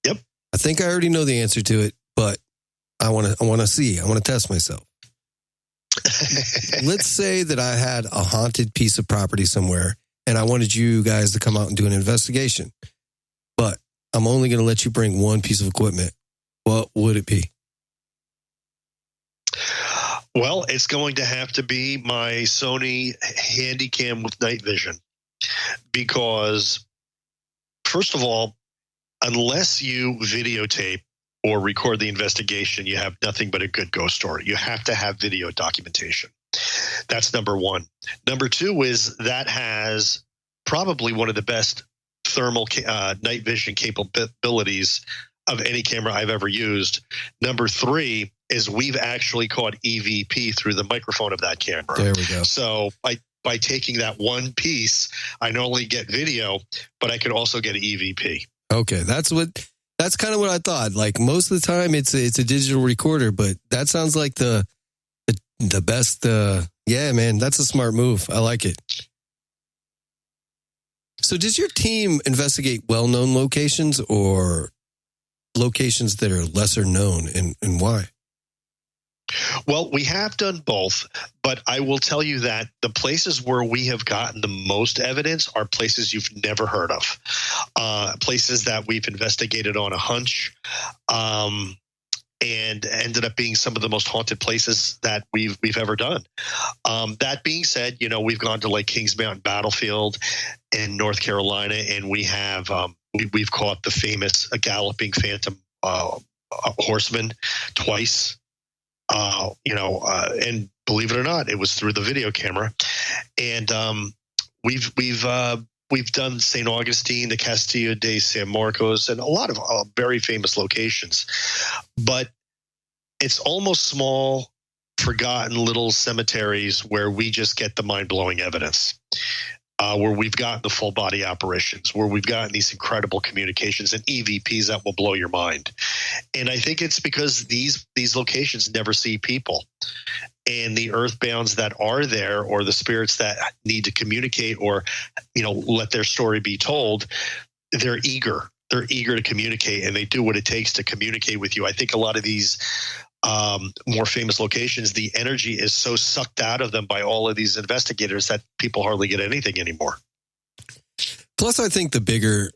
Yep. I think I already know the answer to it, but I want to see. I want to test myself. Let's say that I had a haunted piece of property somewhere, and I wanted you guys to come out and do an investigation. But I'm only going to let you bring one piece of equipment. What would it be? Well, it's going to have to be my Sony Handycam with night vision, because, first of all, unless you videotape or record the investigation, you have nothing but a good ghost story. You have to have video documentation. That's number one. Number two is that has probably one of the best thermal night vision capabilities of any camera I've ever used. Number three is we've actually caught EVP through the microphone of that camera. There we go. So by taking that one piece, I not only get video, but I could also get an EVP. Okay, that's kind of what I thought. Like most of the time, it's a digital recorder, but that sounds like the best. Yeah, man, that's a smart move. I like it. So, does your team investigate well-known locations or locations that are lesser known, and why? Well, we have done both, but I will tell you that the places where we have gotten the most evidence are places you've never heard of, places that we've investigated on a hunch, and ended up being some of the most haunted places that we've ever done. That being said, we've gone to like Kings Mountain Battlefield in North Carolina, and we have we've caught the famous galloping phantom horseman twice. And believe it or not, it was through the video camera. And we've done St. Augustine, the Castillo de San Marcos, and a lot of very famous locations. But it's almost small, forgotten little cemeteries where we just get the mind-blowing evidence. Where we've gotten the full body apparitions, where we've gotten these incredible communications and EVPs that will blow your mind. And I think it's because these locations never see people. And the earthbounds that are there, or the spirits that need to communicate or, let their story be told, they're eager. They're eager to communicate, and they do what it takes to communicate with you. I think a lot of these more famous locations, the energy is so sucked out of them by all of these investigators that people hardly get anything anymore. Plus, I think the bigger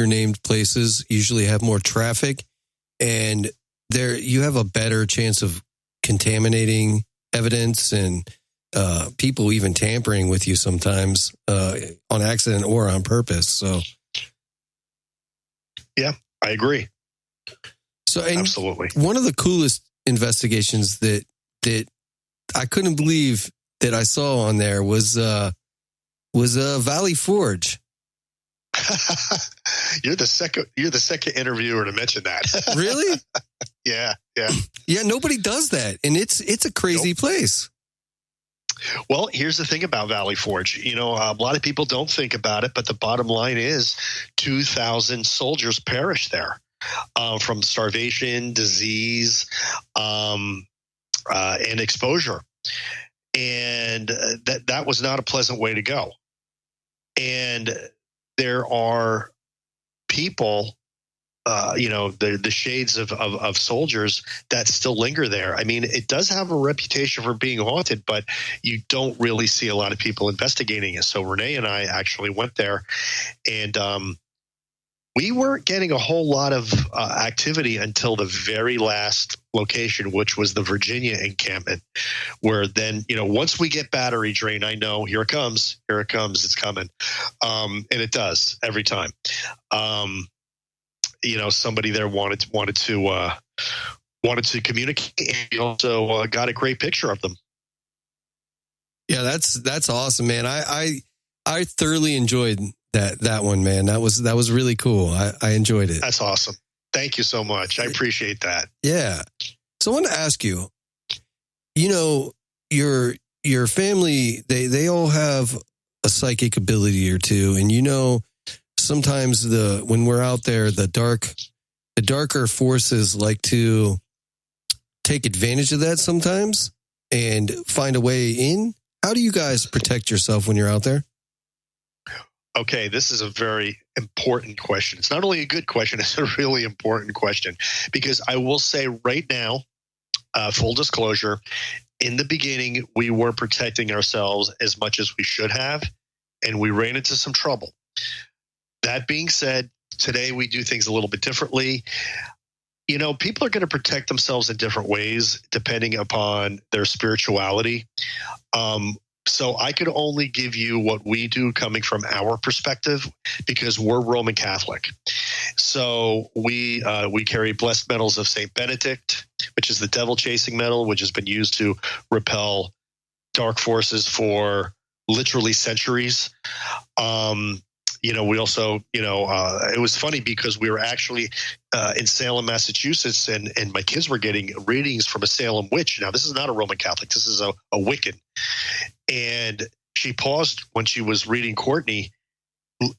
named places usually have more traffic, and you have a better chance of contaminating evidence and people even tampering with you sometimes on accident or on purpose. So, yeah, I agree. So, absolutely, one of the coolest investigations that I couldn't believe that I saw on there was Valley Forge. You're the second interviewer to mention that. Really? Yeah. Yeah, nobody does that, and it's a crazy place. Well, here's the thing about Valley Forge. A lot of people don't think about it, but the bottom line is 2,000 soldiers perished there. From starvation, disease, and exposure. And that was not a pleasant way to go. And there are people, the shades of soldiers that still linger there. I mean, it does have a reputation for being haunted, but you don't really see a lot of people investigating it. So Renee and I actually went there, and we weren't getting a whole lot of activity until the very last location, which was the Virginia encampment, where then, once we get battery drain, I know here it comes, it's coming. And it does every time. Somebody there wanted to communicate, and we also got a great picture of them. Yeah, that's awesome, man. I thoroughly enjoyed that one, man. That was really cool. I enjoyed it. That's awesome. Thank you so much. I appreciate that. Yeah. So I want to ask you, your family, they all have a psychic ability or two, and sometimes when we're out there, the darker forces like to take advantage of that sometimes and find a way in. How do you guys protect yourself when you're out there? Okay, this is a very important question. It's not only a good question, it's a really important question, because I will say right now, full disclosure, in the beginning, we were protecting ourselves as much as we should have, and we ran into some trouble. That being said, today we do things a little bit differently. People are going to protect themselves in different ways depending upon their spirituality. So I could only give you what we do coming from our perspective, because we're Roman Catholic. So we carry blessed medals of St. Benedict, which is the devil chasing medal, which has been used to repel dark forces for literally centuries. We also, it was funny because we were actually in Salem, Massachusetts, and my kids were getting readings from a Salem witch. Now, this is not a Roman Catholic. This is a Wiccan. And she paused when she was reading Courtney,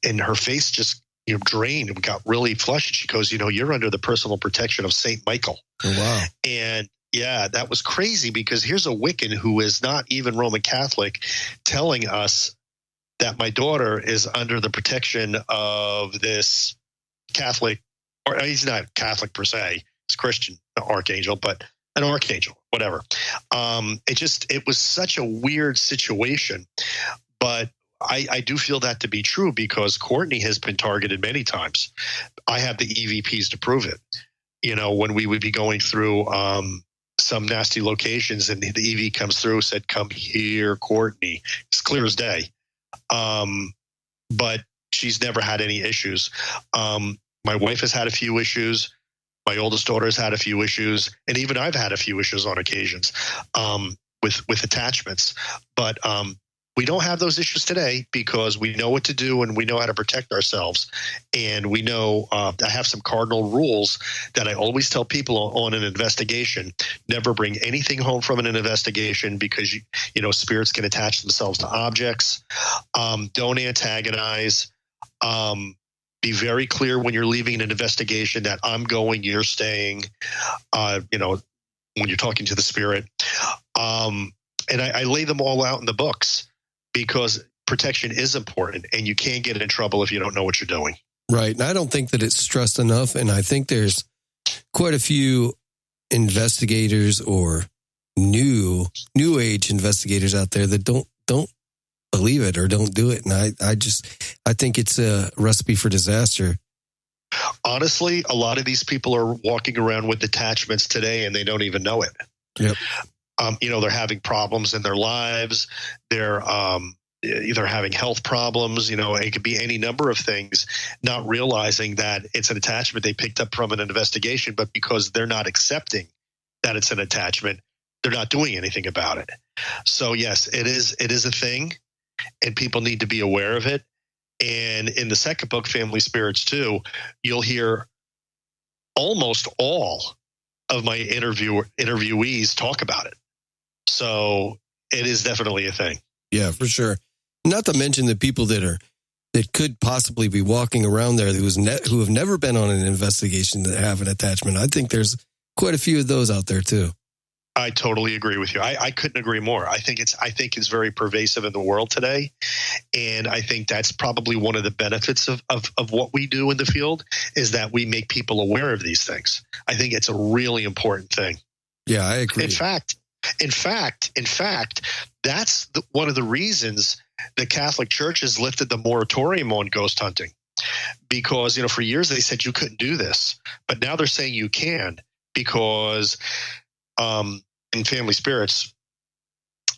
and her face just drained and got really flushed. She goes, you're under the personal protection of Saint Michael. Oh, wow. And yeah, that was crazy because here's a Wiccan who is not even Roman Catholic telling us that my daughter is under the protection of this Catholic, or he's not Catholic per se, he's Christian archangel, but an archangel, whatever. It was such a weird situation, but I do feel that to be true because Courtney has been targeted many times. I have the EVPs to prove it. When we would be going through some nasty locations and the EV comes through, said, "Come here, Courtney." It's clear as day. But she's never had any issues. My wife has had a few issues. My oldest daughter has had a few issues, and even I've had a few issues on occasions with attachments. But we don't have those issues today because we know what to do and we know how to protect ourselves. And we know I have some cardinal rules that I always tell people on an investigation. Never bring anything home from an investigation because, spirits can attach themselves to objects. Don't antagonize. Be very clear when you're leaving an investigation that I'm going, you're staying, when you're talking to the spirit. And I lay them all out in the books because protection is important and you can't get in trouble if you don't know what you're doing. Right. And I don't think that it's stressed enough. And I think there's quite a few investigators or new age investigators out there that don't believe it or don't do it. And I think it's a recipe for disaster. Honestly, a lot of these people are walking around with attachments today and they don't even know it. Yep. They're having problems in their lives. They're either having health problems, it could be any number of things, not realizing that it's an attachment they picked up from an investigation, but because they're not accepting that it's an attachment, they're not doing anything about it. So yes, it is a thing and people need to be aware of it. And in the second book, Family Spirits 2, you'll hear almost all of my interviewees talk about it. So it is definitely a thing. Yeah, for sure. Not to mention the people that could possibly be walking around there who have never been on an investigation that have an attachment. I think there's quite a few of those out there too. I totally agree with you. I couldn't agree more. I think it's very pervasive in the world today. And I think that's probably one of the benefits of what we do in the field is that we make people aware of these things. I think it's a really important thing. Yeah, I agree. In fact, that's one of the reasons the Catholic Church has lifted the moratorium on ghost hunting. Because, for years they said you couldn't do this. But now they're saying you can because in Family Spirits,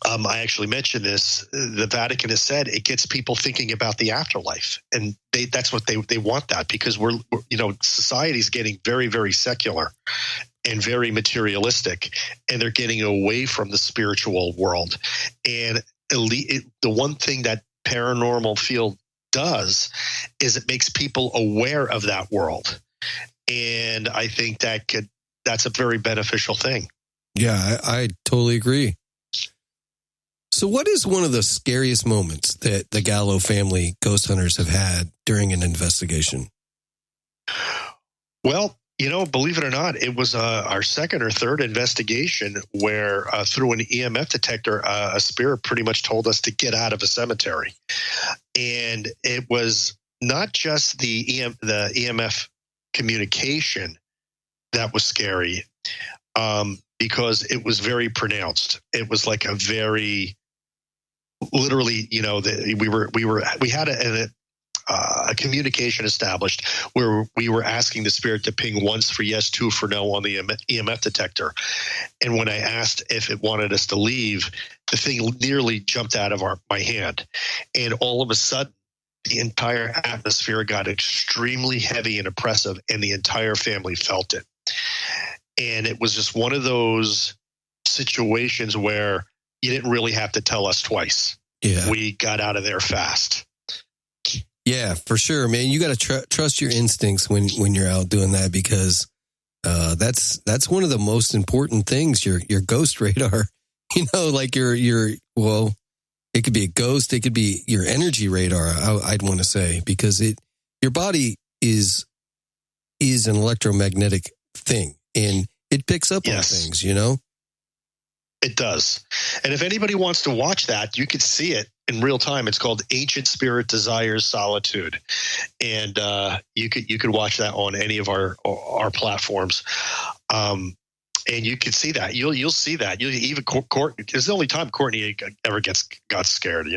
I actually mentioned this. The Vatican has said it gets people thinking about the afterlife, and that's what they want that because we're society's getting very, very secular and very materialistic, and they're getting away from the spiritual world. And the one thing that paranormal field does is it makes people aware of that world, and I think that's a very beneficial thing. Yeah, I totally agree. So what is one of the scariest moments that the Gallo family ghost hunters have had during an investigation? Well, believe it or not, it was our second or third investigation where through an EMF detector, a spirit pretty much told us to get out of a cemetery. And it was not just the EMF communication that was scary, because it was very pronounced. It was like a very literally, we had a communication established where we were asking the spirit to ping once for yes, two for no on the EMF detector. And when I asked if it wanted us to leave, the thing nearly jumped out of my hand. And all of a sudden, the entire atmosphere got extremely heavy and oppressive, and the entire family felt it. And it was just one of those situations where you didn't really have to tell us twice. Yeah. We got out of there fast. Yeah, for sure, man. You got to trust your instincts when you're out doing that, because that's one of the most important things. Your ghost radar, like well, it could be a ghost, it could be your energy radar. I'd want to say, because your body is an electromagnetic thing, and it picks up on things. It does. And if anybody wants to watch that, you could see it in real time. It's called Ancient Spirit Desires Solitude. And you could watch that on any of our platforms. And you could see that. You'll see that. Even Courtney, it's the only time Courtney ever got scared.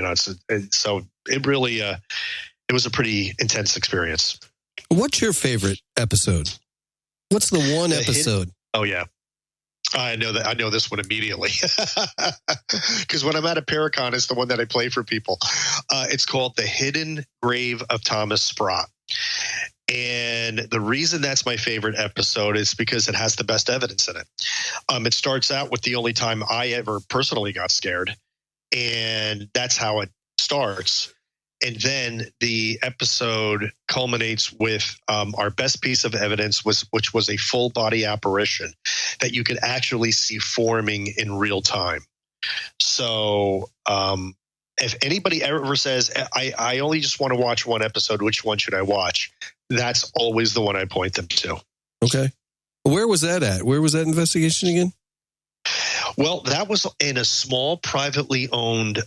So it really it was a pretty intense experience. What's your favorite episode? What's the one episode? Oh yeah. I know that. I know this one immediately because when I'm at a Paracon, it's the one that I play for people. It's called The Hidden Grave of Thomas Sprott. And the reason that's my favorite episode is because it has the best evidence in it. It starts out with the only time I ever personally got scared, and that's how it starts. And then the episode culminates with our best piece of evidence, which was a full body apparition that you could actually see forming in real time. So if anybody ever says, I only just want to watch one episode, which one should I watch? That's always the one I point them to. Okay. Where was that at? Where was that investigation again? Well, that was in a small privately owned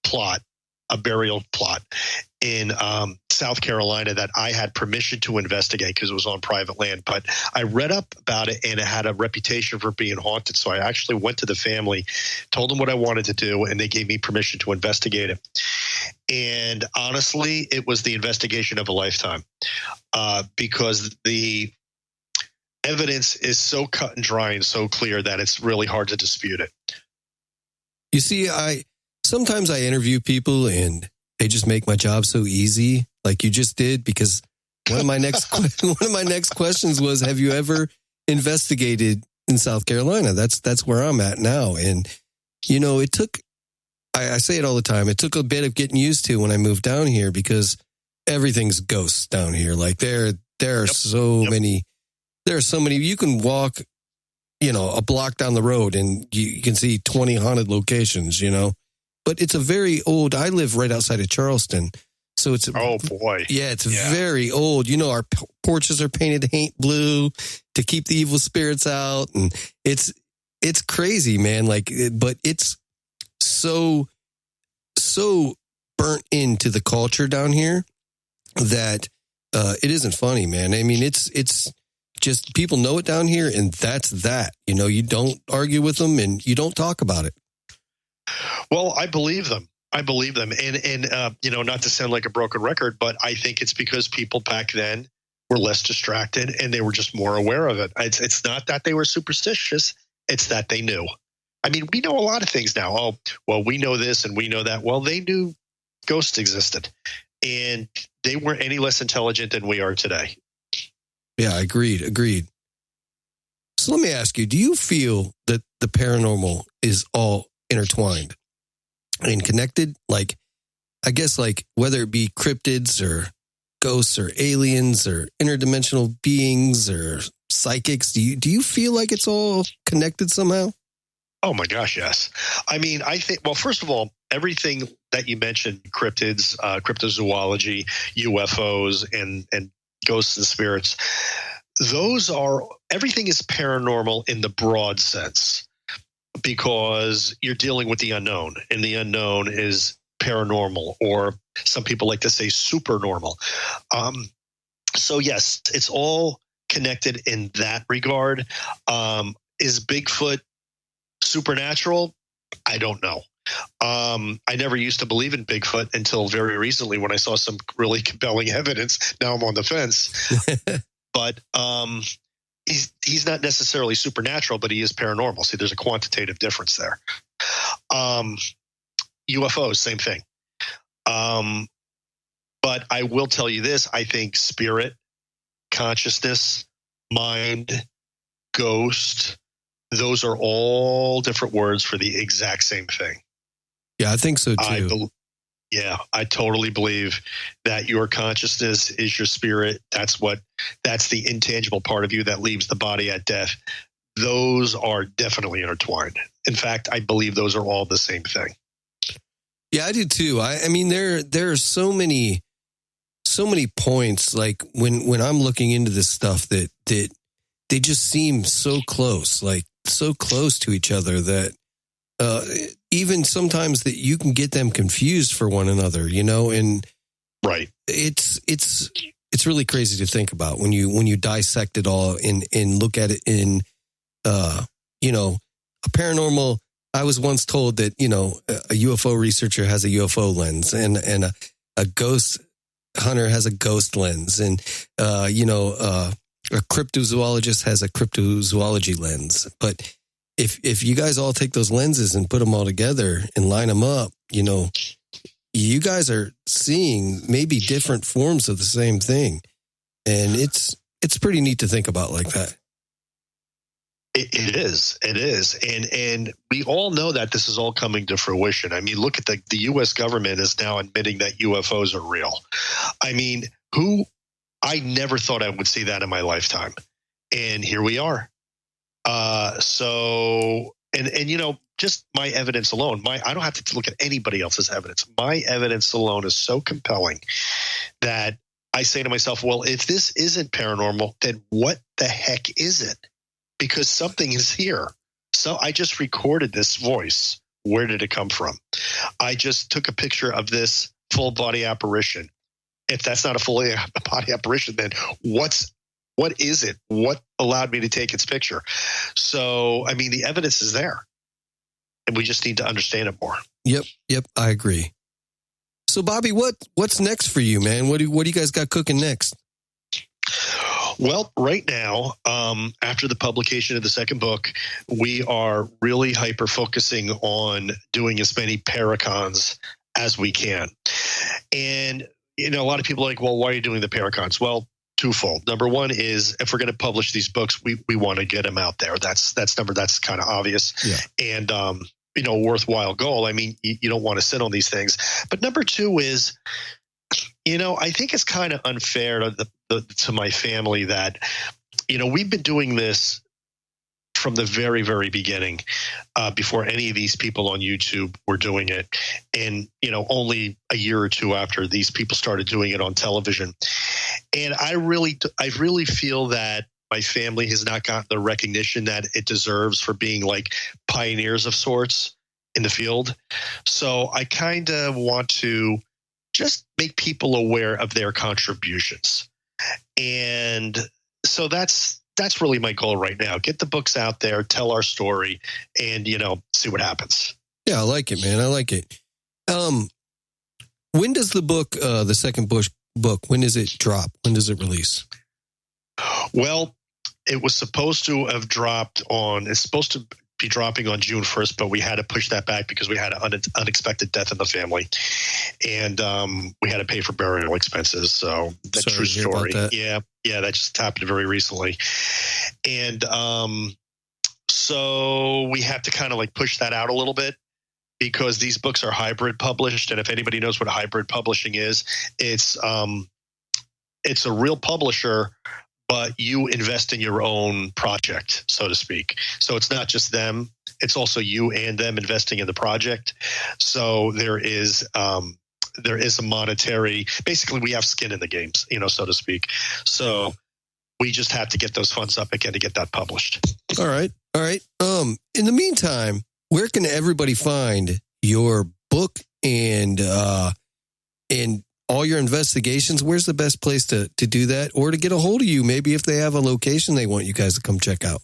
plot. A burial plot in South Carolina that I had permission to investigate because it was on private land. But I read up about it, and it had a reputation for being haunted. So I actually went to the family, told them what I wanted to do, and they gave me permission to investigate it. And honestly, it was the investigation of a lifetime because the evidence is so cut and dry and so clear that it's really hard to dispute it. You see, sometimes I interview people and they just make my job so easy, like you just did, because one of my next questions was, have you ever investigated in South Carolina? That's where I'm at now. And, it took, I say it all the time, it took a bit of getting used to when I moved down here, because everything's ghosts down here. Like there are so many, you can walk, a block down the road and you can see 20 haunted locations, But it's a very old, I live right outside of Charleston. So it's, oh boy. Yeah, it's very old. Our porches are painted blue to keep the evil spirits out. And it's crazy, man. But it's so burnt into the culture down here that it isn't funny, man. I mean, it's just, people know it down here, and that's that. You don't argue with them and you don't talk about it. Well, I believe them. And not to sound like a broken record, but I think it's because people back then were less distracted and they were just more aware of it. It's not that they were superstitious. It's that they knew. I mean, we know a lot of things now. Oh, well, we know this and we know that. Well, they knew ghosts existed, and they weren't any less intelligent than we are today. Yeah, agreed. So let me ask you, do you feel that the paranormal is all intertwined and connected? I guess whether it be cryptids or ghosts or aliens or interdimensional beings or psychics, do you feel like it's all connected somehow? Oh my gosh, yes. I mean, I think, well, first of all, everything that you mentioned, cryptids, cryptozoology, UFOs, and ghosts and spirits, everything is paranormal in the broad sense, because you're dealing with the unknown, and the unknown is paranormal, or some people like to say supernormal. So yes, it's all connected in that regard. Is Bigfoot supernatural? I don't know. I never used to believe in Bigfoot until very recently when I saw some really compelling evidence. Now I'm on the fence. But he's not necessarily supernatural, but he is paranormal. See, there's a quantitative difference there. UFOs, same thing. But I will tell you this. I think spirit, consciousness, mind, ghost, those are all different words for the exact same thing. Yeah, I think so too. I totally believe that your consciousness is your spirit. That's the intangible part of you that leaves the body at death. Those are definitely intertwined. In fact, I believe those are all the same thing. Yeah, I do too. I mean, there are so many points, like when I'm looking into this stuff that they just seem so close, like so close to each other that even sometimes that you can get them confused for one another, and right. It's really crazy to think about when you dissect it all and look at it in a paranormal. I was once told that, a UFO researcher has a UFO lens and a ghost hunter has a ghost lens, and a cryptozoologist has a cryptozoology lens. But if you guys all take those lenses and put them all together and line them up, you guys are seeing maybe different forms of the same thing. And it's pretty neat to think about like that. It is. And we all know that this is all coming to fruition. I mean, look at the U.S. government is now admitting that UFOs are real. I mean, I never thought I would see that in my lifetime. And here we are. Just my evidence alone, I don't have to look at anybody else's evidence. My evidence alone is so compelling that I say to myself, well, if this isn't paranormal, then what the heck is it? Because something is here. So I just recorded this voice. Where did it come from? I just took a picture of this full body apparition. If that's not a full body apparition, then what is it? What allowed me to take its picture? So, I mean, the evidence is there. And we just need to understand it more. Yep, I agree. So, Bobby, what's next for you, man? What do you guys got cooking next? Well, right now, after the publication of the second book, we are really hyper-focusing on doing as many paracons as we can. And, a lot of people are like, well, why are you doing the paracons? Well, twofold. Number one is if we're going to publish these books, we want to get them out there. That's kind of obvious. Yeah. And, a worthwhile goal. I mean, you don't want to sit on these things. But number two is, I think it's kind of unfair to my family that, we've been doing this from the very, very beginning, before any of these people on YouTube were doing it. And, only a year or two after these people started doing it on television. And I really feel that my family has not gotten the recognition that it deserves for being like pioneers of sorts in the field. So I kind of want to just make people aware of their contributions. And so that's really my goal right now. Get the books out there, tell our story, and, see what happens. Yeah, I like it, man. I like it. When does the book, the second book, when does it drop? When does it release? Well, it was supposed to have it's supposed to be dropping on June 1st, but we had to push that back because we had an unexpected death in the family. And we had to pay for burial expenses. So that's true story. Yeah, that just happened very recently. And so we have to kind of like push that out a little bit because these books are hybrid published. And if anybody knows what hybrid publishing is, it's a real publisher, but you invest in your own project, so to speak. So it's not just them. It's also you and them investing in the project. So there is a monetary, basically we have skin in the games, so to speak. So we just have to get those funds up again to get that published. All right. In the meantime, where can everybody find your book and all your investigations? Where's the best place to do that or to get a hold of you? Maybe if they have a location they want you guys to come check out.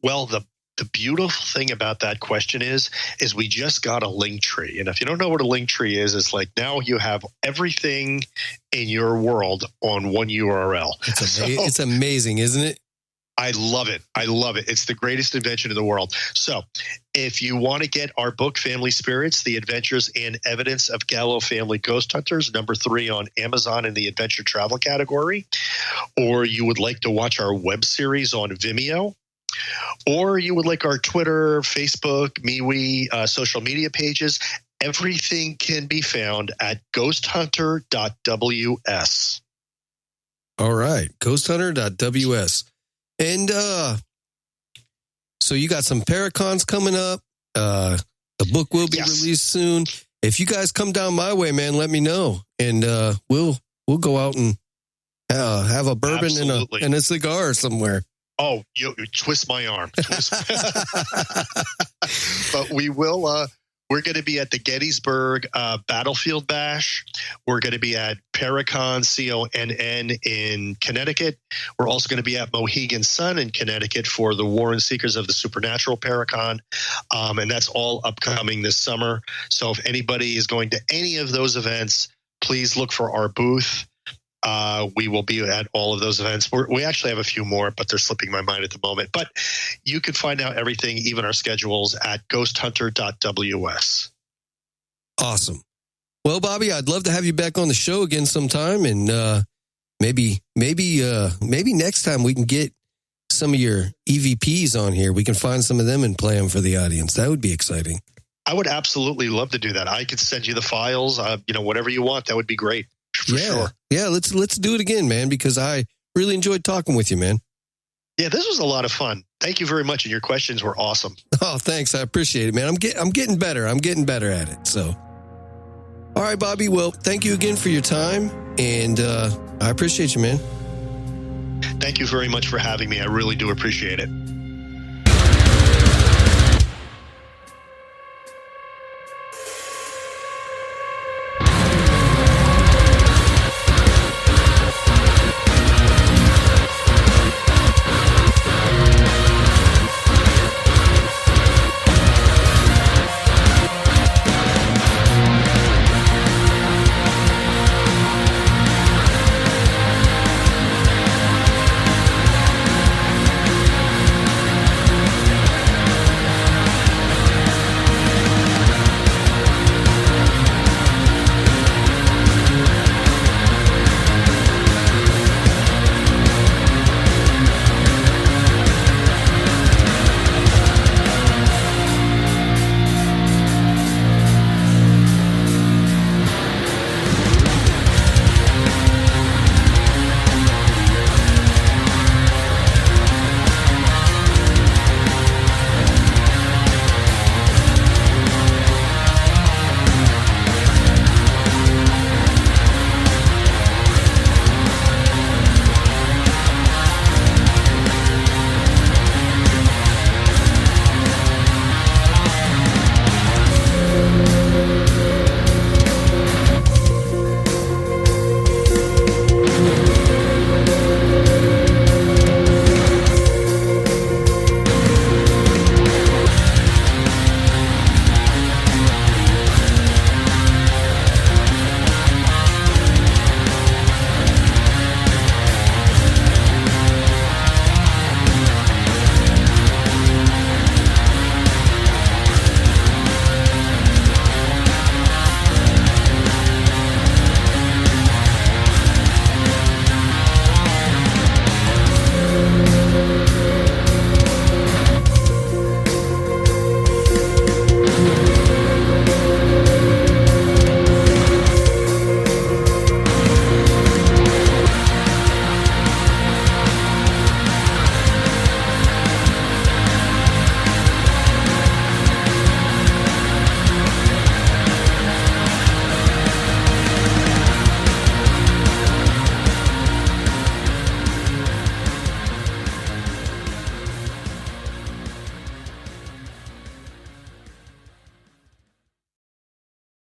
Well, the beautiful thing about that question is we just got a link tree. And if you don't know what a link tree is, it's like now you have everything in your world on one URL. It's amazing, isn't it? I love it. It's the greatest invention in the world. So if you want to get our book, Family Spirits, The Adventures and Evidence of Gallo Family Ghost Hunters, number 3 on Amazon in the adventure travel category, or you would like to watch our web series on Vimeo, or you would like our Twitter, Facebook, MeWe, social media pages, everything can be found at ghosthunter.ws. All right, ghosthunter.ws. And so you got some Paracons coming up. The book will be released soon. If you guys come down my way, man, let me know, and we'll go out and have a bourbon and a cigar somewhere. Oh, you twist my arm. But we will. We're going to be at the Gettysburg Battlefield Bash. We're going to be at Paracon, CONN, in Connecticut. We're also going to be at Mohegan Sun in Connecticut for the Warren Seekers of the Supernatural Paracon. And that's all upcoming this summer. So if anybody is going to any of those events, please look for our booth. We will be at all of those events. We actually have a few more, but they're slipping my mind at the moment. But you can find out everything, even our schedules, at ghosthunter.ws. Awesome. Well, Bobby, I'd love to have you back on the show again sometime, and maybe next time we can get some of your EVPs on here. We can find some of them and play them for the audience. That would be exciting. I would absolutely love to do that. I could send you the files. Whatever you want, that would be great. For sure. Yeah, let's do it again, man, because I really enjoyed talking with you, man. Yeah, this was a lot of fun. Thank you very much, and your questions were awesome. Oh, thanks. I appreciate it, man. I'm getting better. I'm getting better at it. So, all right, Bobby. Well, thank you again for your time, and I appreciate you, man. Thank you very much for having me. I really do appreciate it.